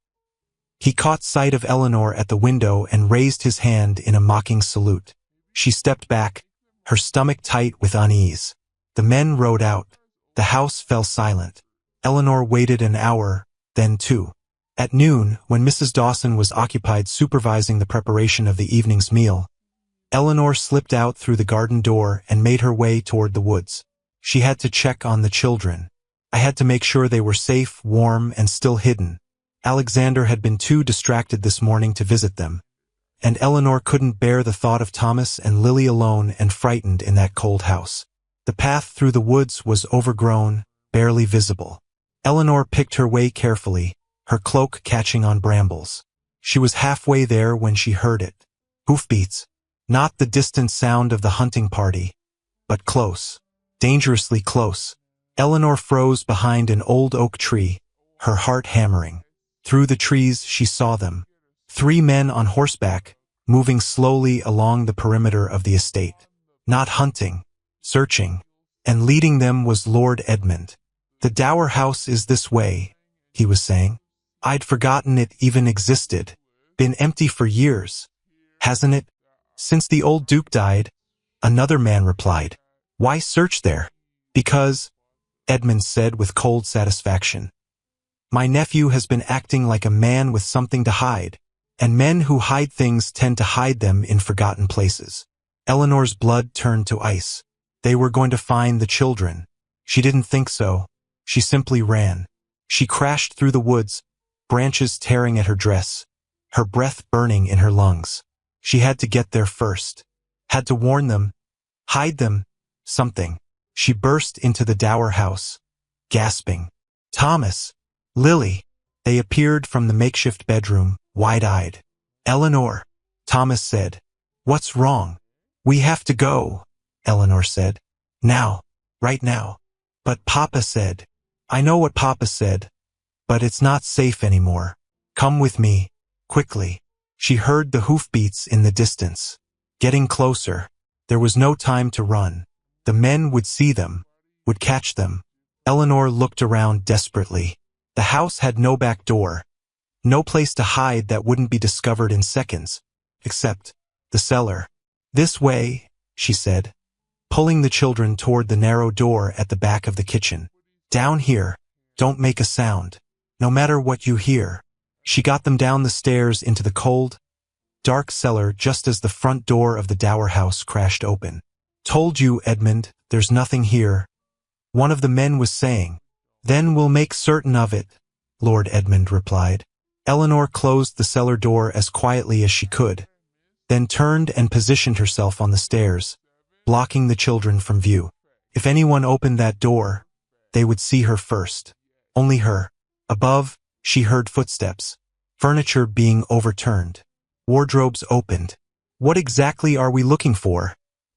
He caught sight of Eleanor at the window and raised his hand in a mocking salute. She stepped back, her stomach tight with unease. The men rode out. The house fell silent. Eleanor waited an hour, then two. At noon, when Mrs. Dawson was occupied supervising the preparation of the evening's meal, Eleanor slipped out through the garden door and made her way toward the woods. She had to check on the children. "I had to make sure they were safe, warm, and still hidden." Alexander had been too distracted this morning to visit them, and Eleanor couldn't bear the thought of Thomas and Lily alone and frightened in that cold house. The path through the woods was overgrown, barely visible. Eleanor picked her way carefully, her cloak catching on brambles. She was halfway there when she heard it. Hoofbeats. Not the distant sound of the hunting party, but close. Dangerously close. Eleanor froze behind an old oak tree, her heart hammering. Through the trees she saw them. 3 men on horseback, moving slowly along the perimeter of the estate. Not hunting, searching. And leading them was Lord Edmund. "The dower house is this way," he was saying. "I'd forgotten it even existed. Been empty for years, hasn't it?" "Since the old Duke died," another man replied. "Why search there?" "Because," Edmund said with cold satisfaction, "my nephew has been acting like a man with something to hide, and men who hide things tend to hide them in forgotten places." Eleanor's blood turned to ice. They were going to find the children. She didn't think so. She simply ran. She crashed through the woods, branches tearing at her dress, her breath burning in her lungs. She had to get there first. Had to warn them. Hide them. Something. She burst into the dower house, gasping. "Thomas! Lily!" They appeared from the makeshift bedroom, wide-eyed. "Eleanor," Thomas said. "What's wrong?" "We have to go," Eleanor said. "Now. Right now." "But Papa said." "I know what Papa said. But it's not safe anymore. Come with me. Quickly." She heard the hoofbeats in the distance. Getting closer. There was no time to run. The men would see them, would catch them. Eleanor looked around desperately. The house had no back door. No place to hide that wouldn't be discovered in seconds. Except the cellar. "This way," she said, pulling the children toward the narrow door at the back of the kitchen. "Down here. Don't make a sound. No matter what you hear." She got them down the stairs into the cold, dark cellar just as the front door of the dower house crashed open. "Told you, Edmund, there's nothing here," one of the men was saying. "Then we'll make certain of it," Lord Edmund replied. Eleanor closed the cellar door as quietly as she could. then turned and positioned herself on the stairs, blocking the children from view. If anyone opened that door, they would see her first. Only her. Above, she heard footsteps, furniture being overturned, wardrobes opened. "What exactly are we looking for?"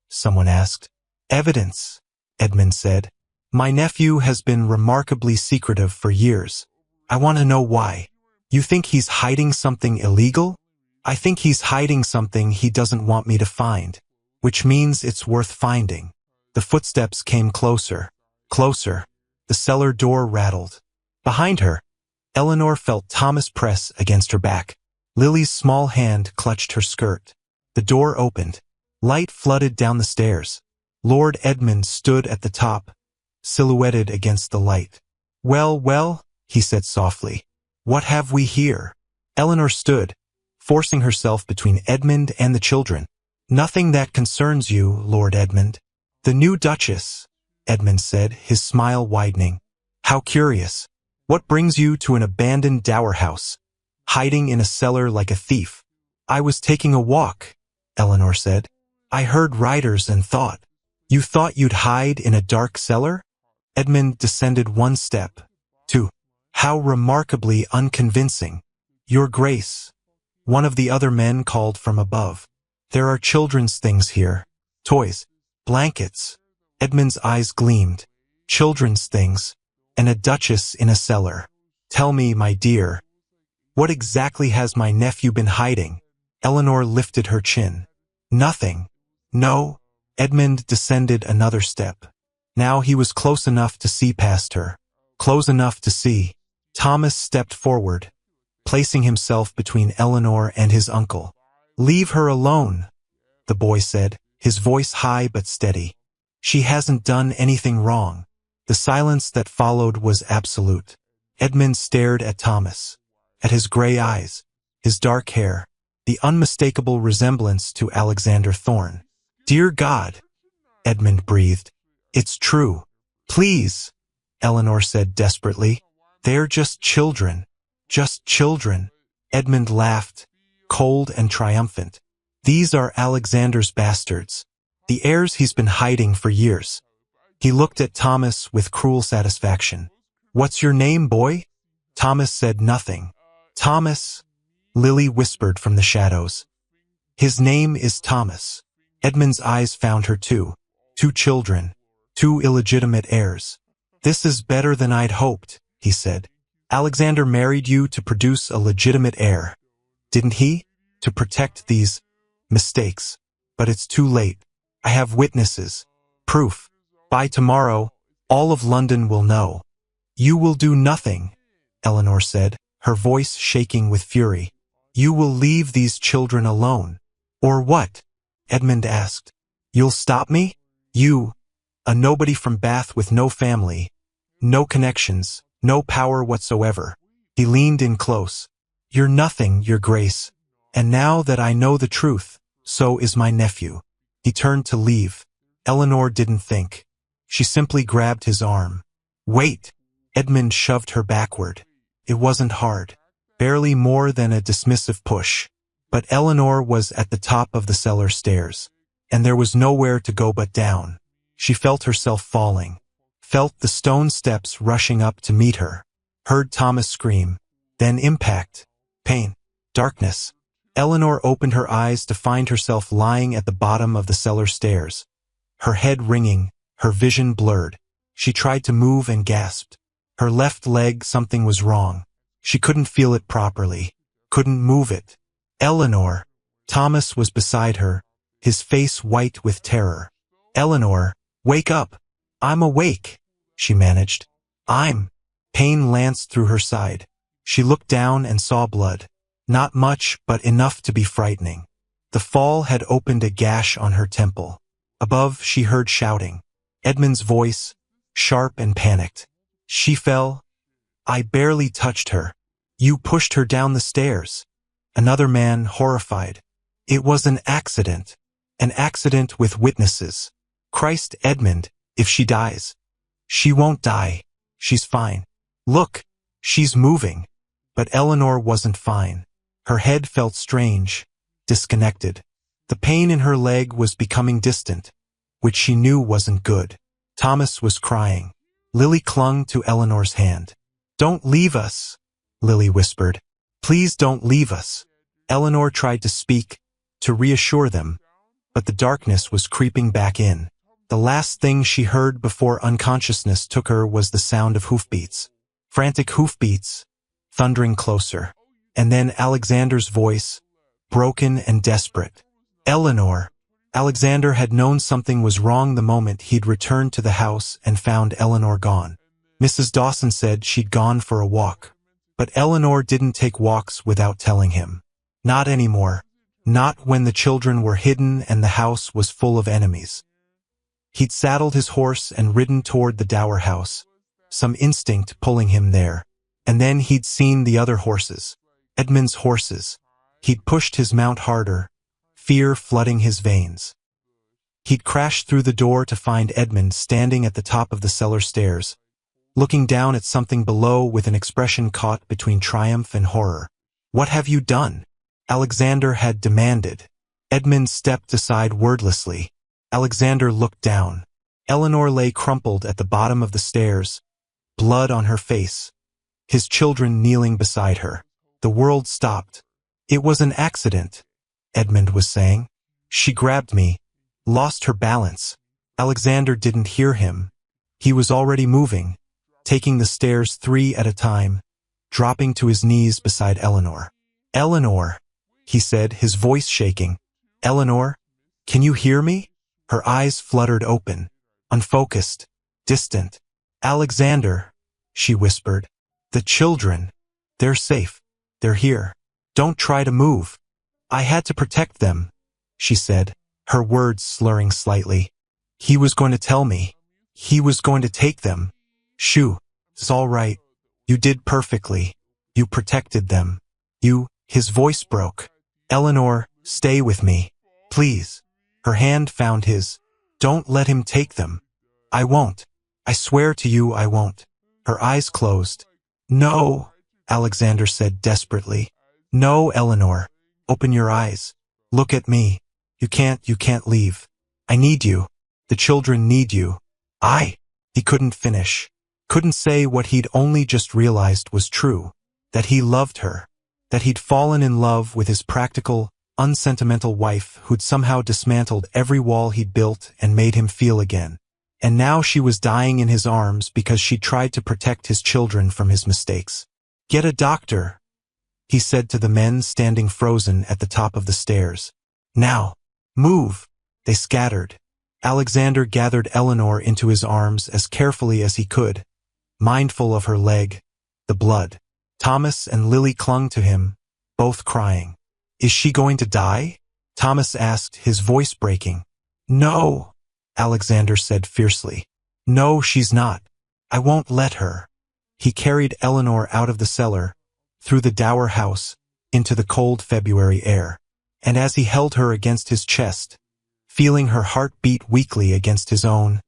someone asked. "Evidence," Edmund said. "My nephew has been remarkably secretive for years. I want to know why." "You think he's hiding something illegal?" "I think he's hiding something he doesn't want me to find, which means it's worth finding." The footsteps came closer, closer. The cellar door rattled. Behind her, Eleanor felt Thomas press against her back. Lily's small hand clutched her skirt. The door opened. Light flooded down the stairs. Lord Edmund stood at the top, silhouetted against the light. "Well, well," he said softly. "What have we here?" Eleanor stood, forcing herself between Edmund and the children. "Nothing that concerns you, Lord Edmund." "The new Duchess," Edmund said, his smile widening. "How curious. What brings you to an abandoned dower house, hiding in a cellar like a thief?" "I was taking a walk," Eleanor said. "I heard riders and thought." "You thought you'd hide in a dark cellar?" Edmund descended one step. "Two. How remarkably unconvincing." "Your Grace," one of the other men called from above. "There are children's things here. Toys. Blankets." Edmund's eyes gleamed. "Children's things. And a duchess in a cellar. Tell me, my dear, what exactly has my nephew been hiding?" Eleanor lifted her chin. "Nothing." "No?" Edmund descended another step. Now he was close enough to see past her. Close enough to see. Thomas stepped forward, placing himself between Eleanor and his uncle. "Leave her alone," the boy said, his voice high but steady. "She hasn't done anything wrong." The silence that followed was absolute. Edmund stared at Thomas, at his gray eyes, his dark hair, the unmistakable resemblance to Alexander Thorne. "Dear God," Edmund breathed. "It's true." "Please," Eleanor said desperately. "They're just children. Just children." Edmund laughed, cold and triumphant. "These are Alexander's bastards. The heirs he's been hiding for years." He looked at Thomas with cruel satisfaction. "What's your name, boy?" Thomas said nothing. "Thomas," Lily whispered from the shadows. "His name is Thomas." Edmund's eyes found her too. Two children. Two illegitimate heirs. "This is better than I'd hoped," he said. "Alexander married you to produce a legitimate heir, didn't he? To protect these mistakes. But it's too late. I have witnesses. Proof. By tomorrow, all of London will know." "You will do nothing," Eleanor said, her voice shaking with fury. "You will leave these children alone." "Or what?" Edmund asked. "You'll stop me? You, a nobody from Bath with no family, no connections, no power whatsoever." He leaned in close. "You're nothing, Your Grace. And now that I know the truth, so is my nephew." He turned to leave. Eleanor didn't think. She simply grabbed his arm. "Wait!" Edmund shoved her backward. It wasn't hard. Barely more than a dismissive push. But Eleanor was at the top of the cellar stairs, and there was nowhere to go but down. She felt herself falling. Felt the stone steps rushing up to meet her. Heard Thomas scream. Then impact. Pain. Darkness. Eleanor opened her eyes to find herself lying at the bottom of the cellar stairs. Her head ringing. Her vision blurred. She tried to move and gasped. Her left leg, something was wrong. She couldn't feel it properly. Couldn't move it. "Eleanor." Thomas was beside her, his face white with terror. "Eleanor, wake up." "I'm awake," she managed. Pain lanced through her side. She looked down and saw blood. Not much, but enough to be frightening. The fall had opened a gash on her temple. Above, she heard shouting. Edmund's voice, sharp and panicked. "She fell. I barely touched her. You pushed her down the stairs." Another man, horrified. "It was an accident. An accident with witnesses." "Christ, Edmund, if she dies." "She won't die. She's fine. Look, she's moving." But Eleanor wasn't fine. Her head felt strange, disconnected. The pain in her leg was becoming distant, which she knew wasn't good. Thomas was crying. Lily clung to Eleanor's hand. "Don't leave us," Lily whispered. "Please don't leave us." Eleanor tried to speak, to reassure them, but the darkness was creeping back in. The last thing she heard before unconsciousness took her was the sound of hoofbeats. Frantic hoofbeats, thundering closer. And then Alexander's voice, broken and desperate. "Eleanor." Alexander had known something was wrong the moment he'd returned to the house and found Eleanor gone. Mrs. Dawson said she'd gone for a walk. But Eleanor didn't take walks without telling him. Not anymore. Not when the children were hidden and the house was full of enemies. He'd saddled his horse and ridden toward the Dower house, some instinct pulling him there. And then he'd seen the other horses, Edmund's horses. He'd pushed his mount harder, fear flooding his veins. He'd crashed through the door to find Edmund standing at the top of the cellar stairs, looking down at something below with an expression caught between triumph and horror. "What have you done?" Alexander had demanded. Edmund stepped aside wordlessly. Alexander looked down. Eleanor lay crumpled at the bottom of the stairs, blood on her face, his children kneeling beside her. The world stopped. "It was an accident," Edmund was saying. "She grabbed me, lost her balance." Alexander didn't hear him. He was already moving, taking the stairs 3 at a time, dropping to his knees beside Eleanor. "Eleanor," he said, his voice shaking. "Eleanor, can you hear me?" Her eyes fluttered open, unfocused, distant. "Alexander," she whispered. "The children, they're safe. They're here. Don't try to move." "I had to protect them," she said, her words slurring slightly. "He was going to tell me. He was going to take them." "Shoo, it's all right. You did perfectly. You protected them. His voice broke. "Eleanor, stay with me. Please." Her hand found his. "Don't let him take them." "I won't. I swear to you I won't." Her eyes closed. "No," Alexander said desperately. "No, Eleanor. Open your eyes. Look at me. You can't leave. I need you. The children need you." He couldn't finish. Couldn't say what he'd only just realized was true. That he loved her. That he'd fallen in love with his practical, unsentimental wife who'd somehow dismantled every wall he'd built and made him feel again. And now she was dying in his arms because she tried to protect his children from his mistakes. "Get a doctor," he said to the men standing frozen at the top of the stairs. "Now, move." They scattered. Alexander gathered Eleanor into his arms as carefully as he could, mindful of her leg, the blood. Thomas and Lily clung to him, both crying. "Is she going to die?" Thomas asked, his voice breaking. "No," Alexander said fiercely. "No, she's not. I won't let her." He carried Eleanor out of the cellar, through the Dower house, into the cold February air. And as he held her against his chest, feeling her heart beat weakly against his own,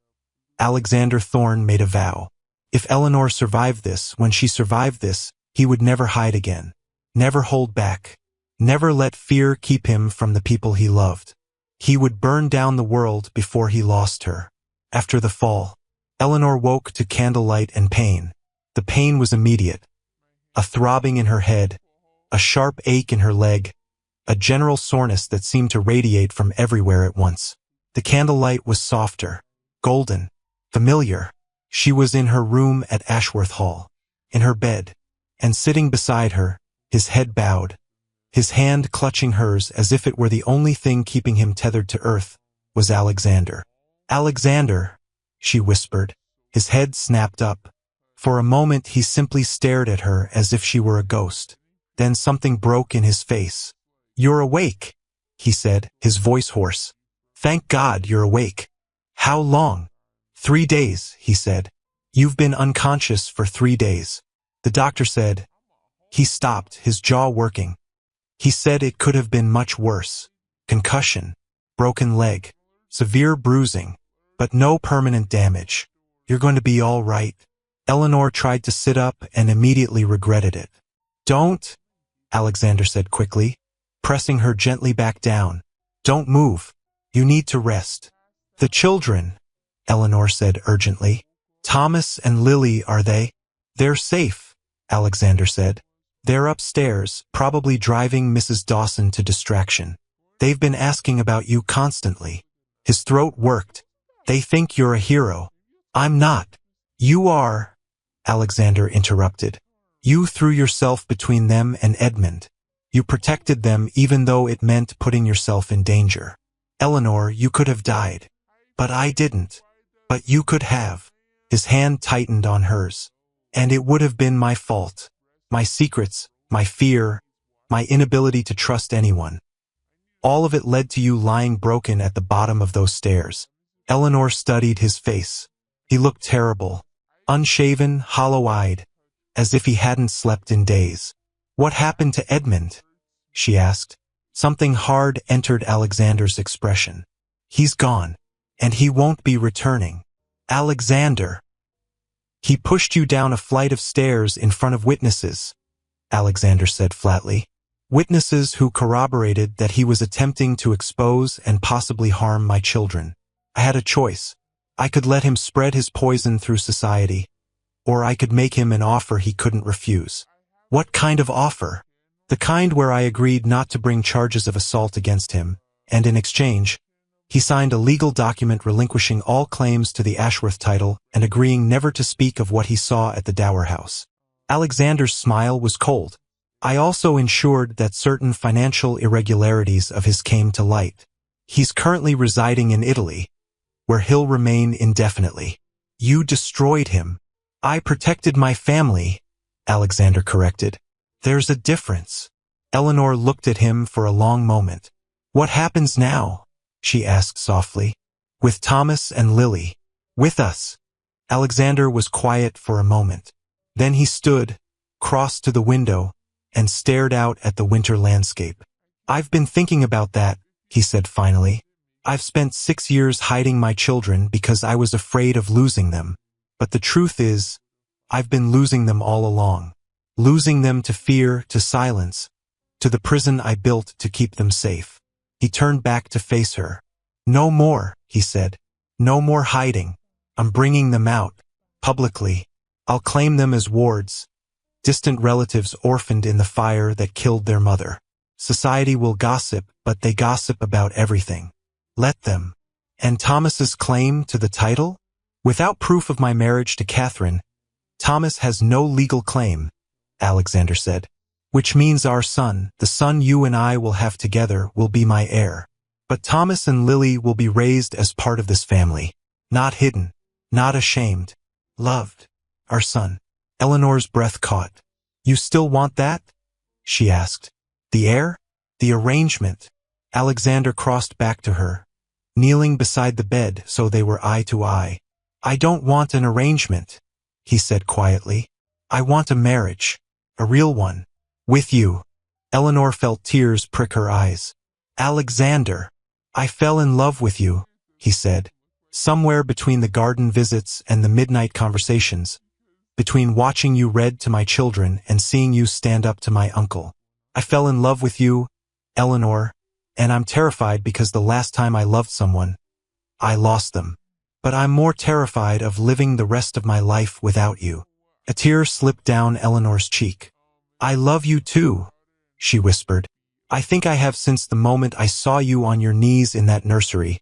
Alexander Thorne made a vow. If Eleanor survived this, when she survived this, he would never hide again, never hold back, never let fear keep him from the people he loved. He would burn down the world before he lost her. After the fall, Eleanor woke to candlelight and pain. The pain was immediate. A throbbing in her head, a sharp ache in her leg, a general soreness that seemed to radiate from everywhere at once. The candlelight was softer, golden, familiar. She was in her room at Ashworth Hall, in her bed, and sitting beside her, his head bowed, his hand clutching hers as if it were the only thing keeping him tethered to earth, was Alexander. "Alexander," she whispered. His head snapped up. For a moment he simply stared at her as if she were a ghost. Then something broke in his face. "You're awake," he said, his voice hoarse. "Thank God you're awake." "How long?" 3 days, he said. "You've been unconscious for 3 days." The doctor said. He stopped, his jaw working. He said it could have been much worse. Concussion, broken leg, severe bruising, but no permanent damage. "You're going to be all right." Eleanor tried to sit up and immediately regretted it. "Don't," Alexander said quickly, pressing her gently back down. Don't move. You need to rest. The children, Eleanor said urgently. Thomas and Lily, are they? They're safe, Alexander said. They're upstairs, probably driving Mrs. Dawson to distraction. They've been asking about you constantly. His throat worked. They think you're a hero. I'm not. You are, Alexander interrupted. You threw yourself between them and Edmund. You protected them even though it meant putting yourself in danger. Eleanor, you could have died. But I didn't. But you could have. His hand tightened on hers. And it would have been my fault. My secrets, my fear, my inability to trust anyone. All of it led to you lying broken at the bottom of those stairs. Eleanor studied his face. He looked terrible. Unshaven, hollow-eyed, as if he hadn't slept in days. What happened to Edmund? She asked. Something hard entered Alexander's expression. He's gone. And he won't be returning. Alexander. He pushed you down a flight of stairs in front of witnesses, Alexander said flatly. Witnesses who corroborated that he was attempting to expose and possibly harm my children. I had a choice. I could let him spread his poison through society, or I could make him an offer he couldn't refuse. What kind of offer? The kind where I agreed not to bring charges of assault against him, and in exchange, he signed a legal document relinquishing all claims to the Ashworth title and agreeing never to speak of what he saw at the Dower House. Alexander's smile was cold. I also ensured that certain financial irregularities of his came to light. He's currently residing in Italy, where he'll remain indefinitely. You destroyed him. I protected my family, Alexander corrected. There's a difference. Eleanor looked at him for a long moment. What happens now? She asked softly. With Thomas and Lily. With us. Alexander was quiet for a moment. Then he stood, crossed to the window, and stared out at the winter landscape. I've been thinking about that, he said finally. I've spent 6 years hiding my children because I was afraid of losing them. But the truth is, I've been losing them all along. Losing them to fear, to silence, to the prison I built to keep them safe. He turned back to face her. No more, he said. No more hiding. I'm bringing them out, publicly. I'll claim them as wards, distant relatives orphaned in the fire that killed their mother. Society will gossip, but they gossip about everything. Let them. And Thomas's claim to the title? Without proof of my marriage to Catherine, Thomas has no legal claim, Alexander said. Which means our son, the son you and I will have together, will be my heir. But Thomas and Lily will be raised as part of this family. Not hidden. Not ashamed. Loved. Our son. Eleanor's breath caught. You still want that? She asked. The heir? The arrangement. Alexander crossed back to her, kneeling beside the bed so they were eye to eye. I don't want an arrangement, he said quietly. I want a marriage. A real one. With you. Eleanor felt tears prick her eyes. Alexander. I fell in love with you, he said. Somewhere between the garden visits and the midnight conversations. Between watching you read to my children and seeing you stand up to my uncle. I fell in love with you, Eleanor, and I'm terrified because the last time I loved someone, I lost them. But I'm more terrified of living the rest of my life without you. A tear slipped down Eleanor's cheek. I love you too, she whispered. I think I have since the moment I saw you on your knees in that nursery,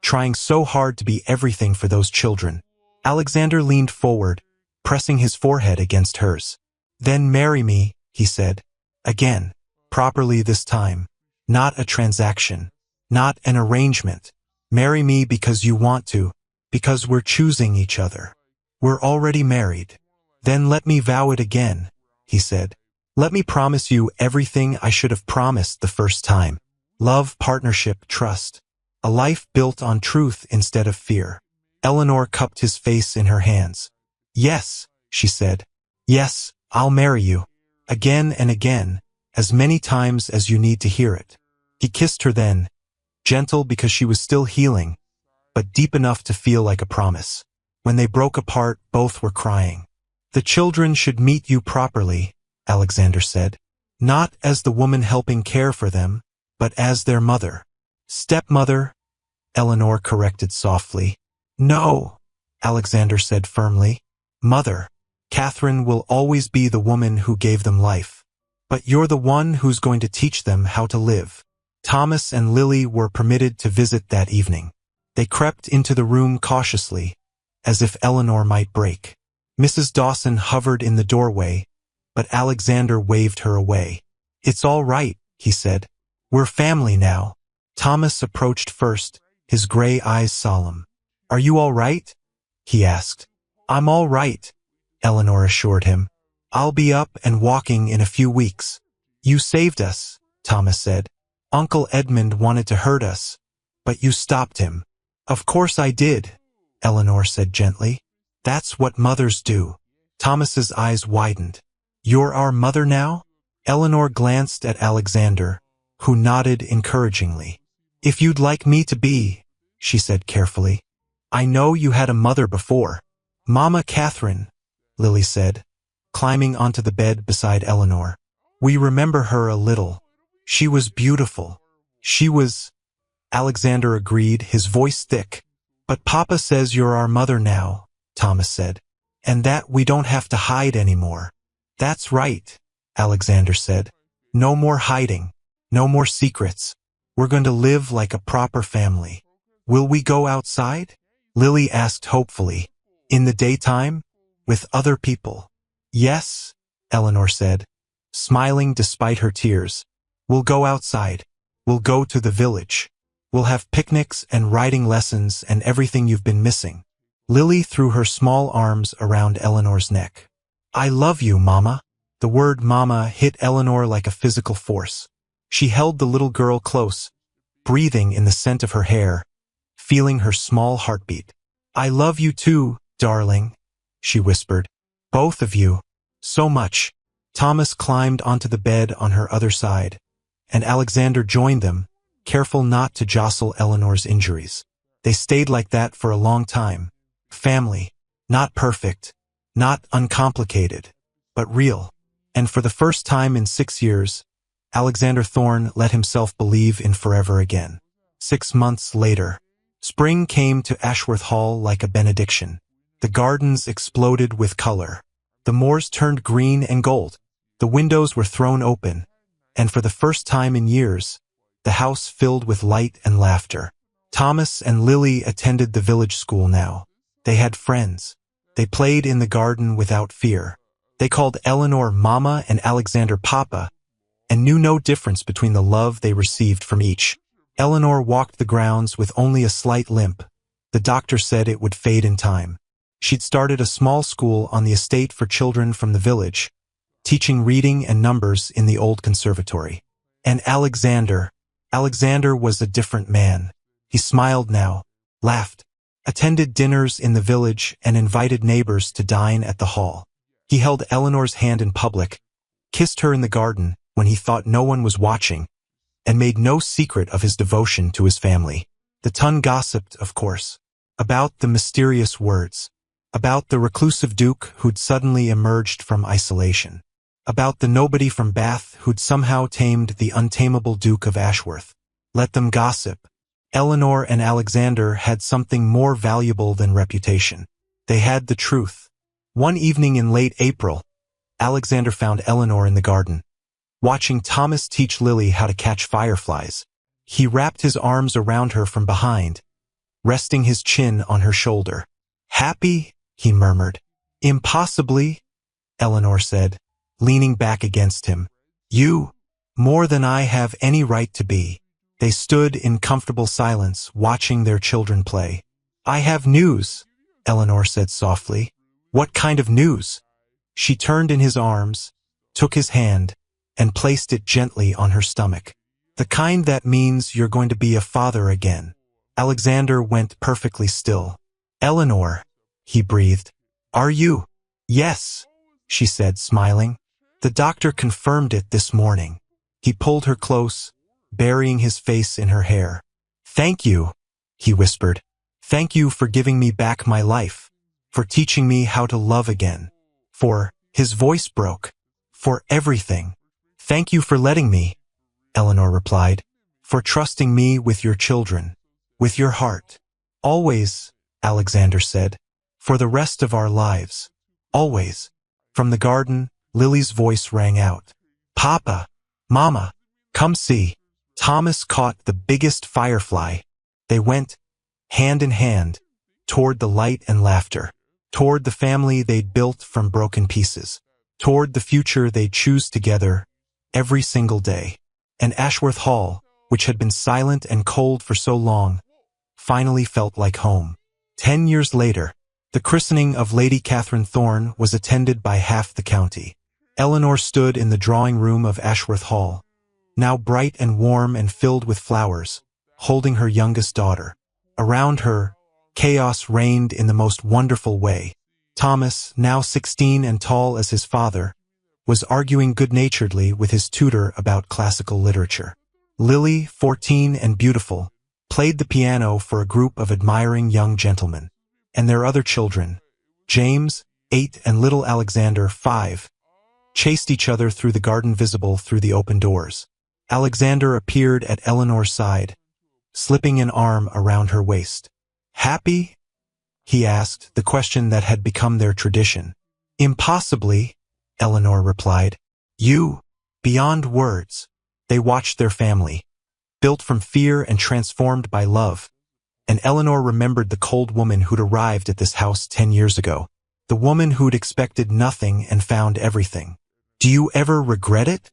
trying so hard to be everything for those children. Alexander leaned forward, pressing his forehead against hers. Then marry me, he said. Again. Properly this time. Not a transaction. Not an arrangement. Marry me because you want to. Because we're choosing each other. We're already married. Then let me vow it again, he said. Let me promise you everything I should have promised the first time. Love, partnership, trust. A life built on truth instead of fear. Eleanor cupped his face in her hands. Yes, she said. Yes, I'll marry you. Again and again, as many times as you need to hear it. He kissed her then, gentle because she was still healing, but deep enough to feel like a promise. When they broke apart, both were crying. The children should meet you properly, Alexander said. Not as the woman helping care for them, but as their mother. Stepmother, Eleanor corrected softly. No, Alexander said firmly. Mother. Catherine will always be the woman who gave them life. But you're the one who's going to teach them how to live. Thomas and Lily were permitted to visit that evening. They crept into the room cautiously, as if Eleanor might break. Mrs. Dawson hovered in the doorway, but Alexander waved her away. It's all right, he said. We're family now. Thomas approached first, his gray eyes solemn. Are you all right? He asked. I'm all right, Eleanor assured him. I'll be up and walking in a few weeks. You saved us, Thomas said. Uncle Edmund wanted to hurt us, but you stopped him. Of course I did, Eleanor said gently. That's what mothers do. Thomas's eyes widened. You're our mother now? Eleanor glanced at Alexander, who nodded encouragingly. If you'd like me to be, she said carefully. I know you had a mother before. Mama Catherine, Lily said, climbing onto the bed beside Eleanor. We remember her a little. She was beautiful. She was... Alexander agreed, his voice thick. But Papa says you're our mother now, Thomas said. And that we don't have to hide anymore. That's right, Alexander said. No more hiding. No more secrets. We're going to live like a proper family. Will we go outside? Lily asked hopefully. In the daytime? With other people? Yes, Eleanor said, smiling despite her tears. We'll go outside. We'll go to the village. We'll have picnics and riding lessons and everything you've been missing. Lily threw her small arms around Eleanor's neck. I love you, Mama. The word Mama hit Eleanor like a physical force. She held the little girl close, breathing in the scent of her hair, feeling her small heartbeat. I love you too, darling, she whispered. Both of you. So much. Thomas climbed onto the bed on her other side, and Alexander joined them, careful not to jostle Eleanor's injuries. They stayed like that for a long time. Family. Not perfect. Not uncomplicated. But real. And for the first time in 6 years, Alexander Thorne let himself believe in forever again. 6 months later, spring came to Ashworth Hall like a benediction. The gardens exploded with color. The moors turned green and gold. The windows were thrown open, and for the first time in years, the house filled with light and laughter. Thomas and Lily attended the village school now. They had friends. They played in the garden without fear. They called Eleanor Mama and Alexander Papa, and knew no difference between the love they received from each. Eleanor walked the grounds with only a slight limp. The doctor said it would fade in time. She'd started a small school on the estate for children from the village, teaching reading and numbers in the old conservatory. And Alexander was a different man. He smiled now, laughed, attended dinners in the village and invited neighbors to dine at the hall. He held Eleanor's hand in public, kissed her in the garden when he thought no one was watching, and made no secret of his devotion to his family. The ton gossiped, of course, about the mysterious words, about the reclusive duke who'd suddenly emerged from isolation, about the nobody from Bath who'd somehow tamed the untamable Duke of Ashworth. Let them gossip. Eleanor and Alexander had something more valuable than reputation. They had the truth. One evening in late April, Alexander found Eleanor in the garden, watching Thomas teach Lily how to catch fireflies. He wrapped his arms around her from behind, resting his chin on her shoulder. Happy? He murmured. Impossibly, Eleanor said, leaning back against him. You, more than I have any right to be. They stood in comfortable silence, watching their children play. I have news, Eleanor said softly. What kind of news? She turned in his arms, took his hand, and placed it gently on her stomach. The kind that means you're going to be a father again. Alexander went perfectly still. Eleanor, he breathed. Are you? Yes, she said, smiling. The doctor confirmed it this morning. He pulled her close, burying his face in her hair. Thank you, he whispered. Thank you for giving me back my life, for teaching me how to love again, his voice broke, for everything. Thank you for letting me, Eleanor replied. for trusting me with your children, with your heart. Always, Alexander said. For the rest of our lives. Always. From the garden, Lily's voice rang out. Papa, Mama, come see. Thomas caught the biggest firefly. They went, hand in hand, toward the light and laughter, toward the family they'd built from broken pieces, toward the future they'd choose together every single day. And Ashworth Hall, which had been silent and cold for so long, finally felt like home. 10 years later, the christening of Lady Catherine Thorne was attended by half the county. Eleanor stood in the drawing room of Ashworth Hall, now bright and warm and filled with flowers, holding her youngest daughter. Around her, chaos reigned in the most wonderful way. Thomas, now 16 and tall as his father, was arguing good-naturedly with his tutor about classical literature. Lily, 14 and beautiful, played the piano for a group of admiring young gentlemen. And their other children, James, 8 and little Alexander, 5, chased each other through the garden visible through the open doors. Alexander appeared at Eleanor's side, slipping an arm around her waist. Happy? He asked, the question that had become their tradition. Impossibly, Eleanor replied. You, beyond words. They watched their family, built from fear and transformed by love. And Eleanor remembered the cold woman who'd arrived at this house 10 years ago, the woman who'd expected nothing and found everything. Do you ever regret it?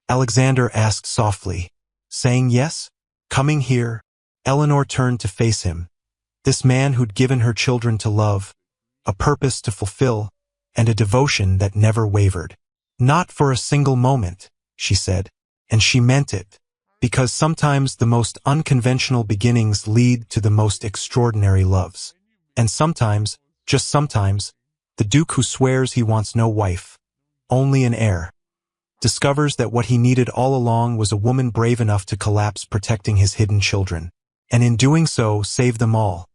Alexander asked softly, saying yes? Coming here, Eleanor turned to face him, this man who'd given her children to love, a purpose to fulfill, and a devotion that never wavered. Not for a single moment, she said, and she meant it. Because sometimes the most unconventional beginnings lead to the most extraordinary loves. And sometimes, just sometimes, the Duke who swears he wants no wife, only an heir, discovers that what he needed all along was a woman brave enough to collapse protecting his hidden children, and in doing so save them all.